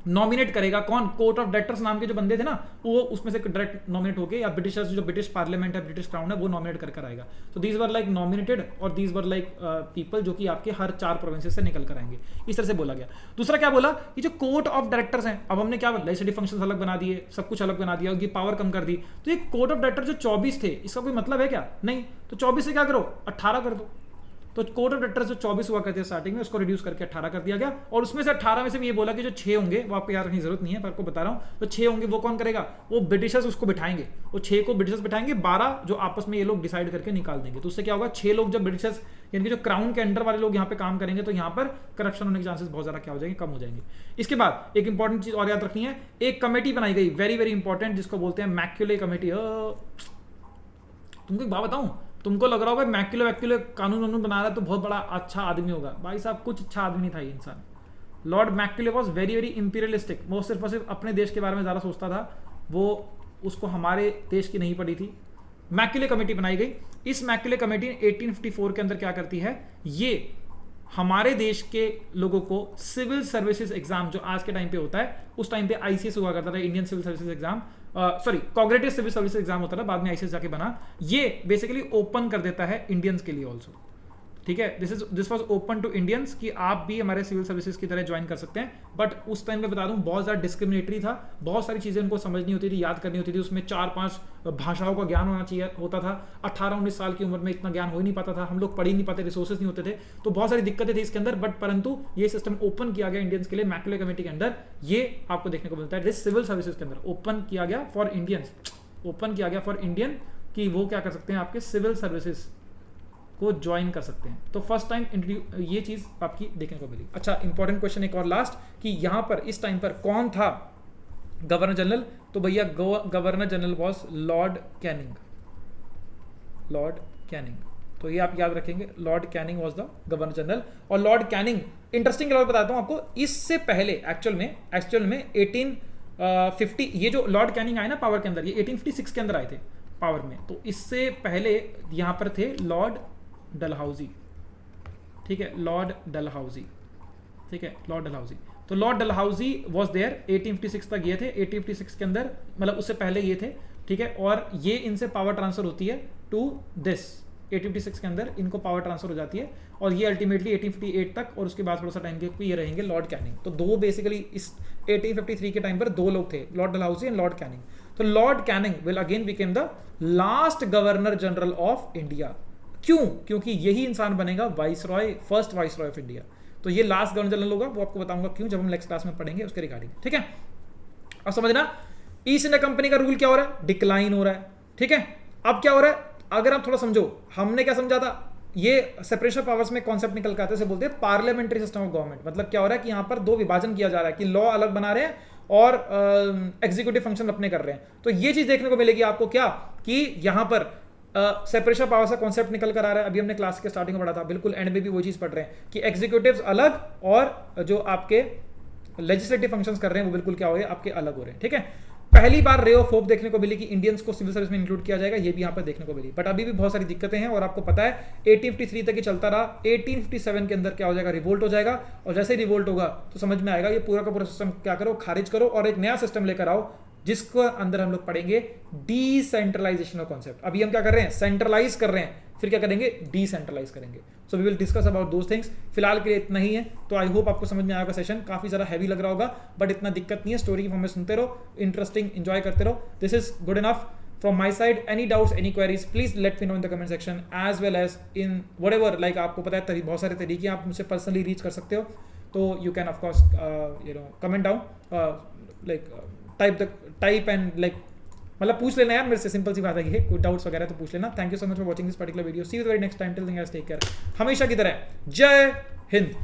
नॉमिनेट करेगा कौन? कोर्ट ऑफ डायरेक्टर्स नाम के जो बंदे थे ना, वो उसमें से डायरेक्ट नॉमिनेट होके, या ब्रिटिशर्स, जो ब्रिटिश पार्लियामेंट है, ब्रिटिश क्राउन है, वो नॉमिनेट कर आएगा। तो दीज वर लाइक नॉमिनेटेड, और दीज वर लाइक पीपल जो कि आपके हर 4 प्रोविंसेस से निकल कर आएंगे। इस तरह से बोला गया। दूसरा क्या बोला कि जो कोर्ट ऑफ डायरेक्टर्स हैं, अब हमने क्या लेजिस्लेटिव फंक्शंस अलग बना दिए, सब कुछ अलग बना दिया, उनकी पावर कम कर दी। तो ये कोर्ट ऑफ डायरेक्टर जो 24 थे, इसका कोई मतलब है क्या? नहीं। तो 24 से क्या करो? 18 कर दो। तो कोर्ट ऑफ डायरेक्टर्स जो 24 हुआ करते स्टार्टिंग में, उसको रिड्यूस करके 18 कर दिया गया। और उसमें से 18 में से भी ये बोला कि जो 6 होंगे, वो आपको याद रखने की जरूरत नहीं है, पर आपको बता रहा हूं, तो 6 होंगे वो कौन करेगा? वो ब्रिटिशर्स उसको बिठाएंगे। वो 6 को ब्रिटिशर्स बिठाएंगे, 12 जो आपस में ये लोग डिसाइड करके निकाल देंगे। तो उससे क्या होगा? 6 लोग जब ब्रिटिशर्स यानी कि जो क्राउन के अंडर वाले लोग यहाँ पे काम करेंगे, तो यहाँ पर करप्शन होने के चांसेस बहुत ज्यादा क्या हो जाएंगे? कम हो जाएंगे। इसके बाद एक इंपॉर्टेंट चीज और याद रखनी है, एक कमेटी बनाई गई, वेरी वेरी इंपॉर्टेंट, जिसको बोलते हैं मैक्यूले कमेटी। तुमको एक बात बताऊं, तुमको लग रहा होगा मैक्यूले कानून बना रहा है तो बहुत बड़ा अच्छा आदमी होगा। भाई साहब, कुछ अच्छा आदमी नहीं था ये इंसान। Lord Macaulay was very very imperialistic. वो सिर्फ और सिर्फ अपने देश के बारे में ज़्यादा सोचता था, वो उसको हमारे देश की नहीं पड़ी थी। मैक्यूले कमेटी बनाई गई। इस मैक्यूले कमेटी 1854 के अंदर क्या करती है? ये हमारे देश के लोगों को सिविल सर्विसेज एग्जाम, जो आज के टाइम पे होता है, उस टाइम पे आईसीएस हुआ करता था, Indian civil services exam, sorry competitive civil services exam होता था, बाद में आईसीएस जाके बना। ये बेसिकली ओपन कर देता है इंडियंस के लिए ऑल्सो। ठीक है, this was open to Indians कि आप भी हमारे सिविल सर्विसेज की तरह ज्वाइन कर सकते हैं। बट उस टाइम पे बता दूं, बहुत ज़्यादा डिस्क्रिमिनेटरी था। बहुत सारी चीज़ें उनको समझनी होती थी, याद करनी होती थी। उसमें 4-5 भाषाओं का ज्ञान होना चाहिए होता था। 18-19 साल की उम्र में इतना ज्ञान हो ही नहीं पाता था, हम लोग पढ़ ही नहीं पाते, रिसोर्सेज नहीं होते थे। तो बहुत सारी दिक्कतें थी इसके अंदर। बट परंतु ये सिस्टम ओपन किया गया इंडियंस के लिए मैक्यूले कमेटी के अंदर। ये आपको देखने को मिलता है सिविल सर्विसेज के अंदर ओपन किया गया फॉर इंडियंस, ओपन किया गया फॉर इंडियन कि वो क्या कर सकते हैं, आपके सिविल सर्विसेज को ज्वाइन कर सकते हैं। तो फर्स्ट टाइम ये चीज आपकी देखने को मिली। अच्छा, इंपॉर्टेंट क्वेश्चन एक और लास्ट, कि यहां पर इस टाइम पर कौन था गवर्नर जनरल? तो भैया governor general was Lord Canning. Lord Canning, तो ये आप याद रखेंगे, Lord Canning was the governor general. और लॉर्ड कैनिंग, इंटरेस्टिंग बात बताता हूं आपको, इससे पहले एक्चुअल में 1850 ये जो लॉर्ड कैनिंग आए ना पावर के अंदर, ये 1856 के अंदर आए थे पावर में। तो इससे पहले यहां पर थे लॉर्ड डलहाउजी। ठीक है, लॉर्ड डलहाउजी। ठीक है, लॉर्ड डलहाउजी। तो लॉर्ड डलहाउजी वाज देयर, 1856 तक ये थे। 1856 के अंदर, मतलब उससे पहले ये थे। ठीक है, और ये इनसे पावर ट्रांसफर होती है टू दिस। 1856 के अंदर इनको पावर ट्रांसफर हो जाती है, और ये अल्टीमेटली 1858 तक, और उसके बाद थोड़ा सा टाइम के ये रहेंगे लॉर्ड कैनिंग। तो दो बेसिकली इस 1853 के टाइम पर 2 लोग थे, lord Dalhousie and lord Canning. तो lord Canning will again became the last governor general of India. क्यों? क्योंकि यही इंसान बनेगा viceroy, first viceroy of India. तो ये लास्ट गवर्नर जनरल होगा, वो आपको बताऊंगा क्यों, जब हम नेक्स्ट क्लास में पढ़ेंगे उसके रिगार्डिंग। ठीक है, अब समझना ईस्ट इंडिया कंपनी का रूल क्या हो रहा है? डिक्लाइन हो रहा है। ठीक है, अब क्या हो रहा है? अगर आप थोड़ा समझो, हमने क्या समझा था, ये सेपरेशन ऑफ पावर्स में कॉन्सेप्ट निकल के आते हैं, बोलते हैं पार्लियामेंट्री सिस्टम ऑफ गवर्नमेंट। मतलब क्या हो रहा है कि यहां पर 2 विभाजन किया जा रहा है, कि लॉ अलग बना रहे हैं और एग्जीक्यूटिव फंक्शन अपने कर रहे हैं। तो ये चीज देखने को मिलेगी आपको, क्या कि यहां पर सेपरेशन ऑफ पावर्स का कॉन्सेप्ट निकल कर आ रहा है। अभी हमने क्लास के स्टार्टिंग में पढ़ा था, बिल्कुल एंड में भी वो चीज पढ़ रहे हैं कि एग्जीक्यूटिव्स अलग और जो आपके लेजिस्लेटिव फंक्शंस कर रहे हैं वो बिल्कुल क्या हो रहे हैं, आपके अलग हो रहे हैं। ठीक है, पहली बार रे ऑफ होप देखने को मिली कि इंडियंस को सिविल सर्विस में इंक्लूड किया जाएगा, ये भी यहाँ पर देखने को मिली। बट अभी भी बहुत सारी दिक्कतें हैं, और आपको पता है 1853 तक ये चलता रहा। 1857 के अंदर क्या हो जाएगा, रिवोल्ट हो जाएगा, और जैसे ही रिवोल्ट होगा तो समझ में आएगा ये पूरा का पूरा सिस्टम क्या करो, खारिज करो, और एक नया सिस्टम लेकर आओ, जिसको अंदर हम लोग पढ़ेंगे डिसेंट्रलाइजेशन ऑफ कॉन्सेप्ट। अभी हम क्या कर रहे हैं, सेंट्रलाइज कर रहे हैं, फिर क्या करेंगे, डिसेंट्रलाइज करेंगे। So we will discuss about those things. फिलहाल के लिए इतना ही है। तो आई होप आपको समझ में आएगा। सेशन काफी ज्यादा हैवी लग रहा होगा, बट इतना दिक्कत नहीं है। स्टोरी की हमें सुनते रहो, इंटरेस्टिंग एंजॉय करते रहो। This is good enough from my side. Any doubts, any queries, please let me know in the comment section, as well as in whatever, like आपको पता है बहुत सारे तरीके आप मुझसे पर्सनली रीच कर सकते हो। तो you can of course comment down, like type and like मतलब पूछ लेना यार मेरे से, सिंपल सी बात है, कोई डाउट्स वगैरह तो पूछ लेना। Thank you so much for watching this particular video, see you the very next time, till then guys take care, हमेशा की तरह जय हिंद।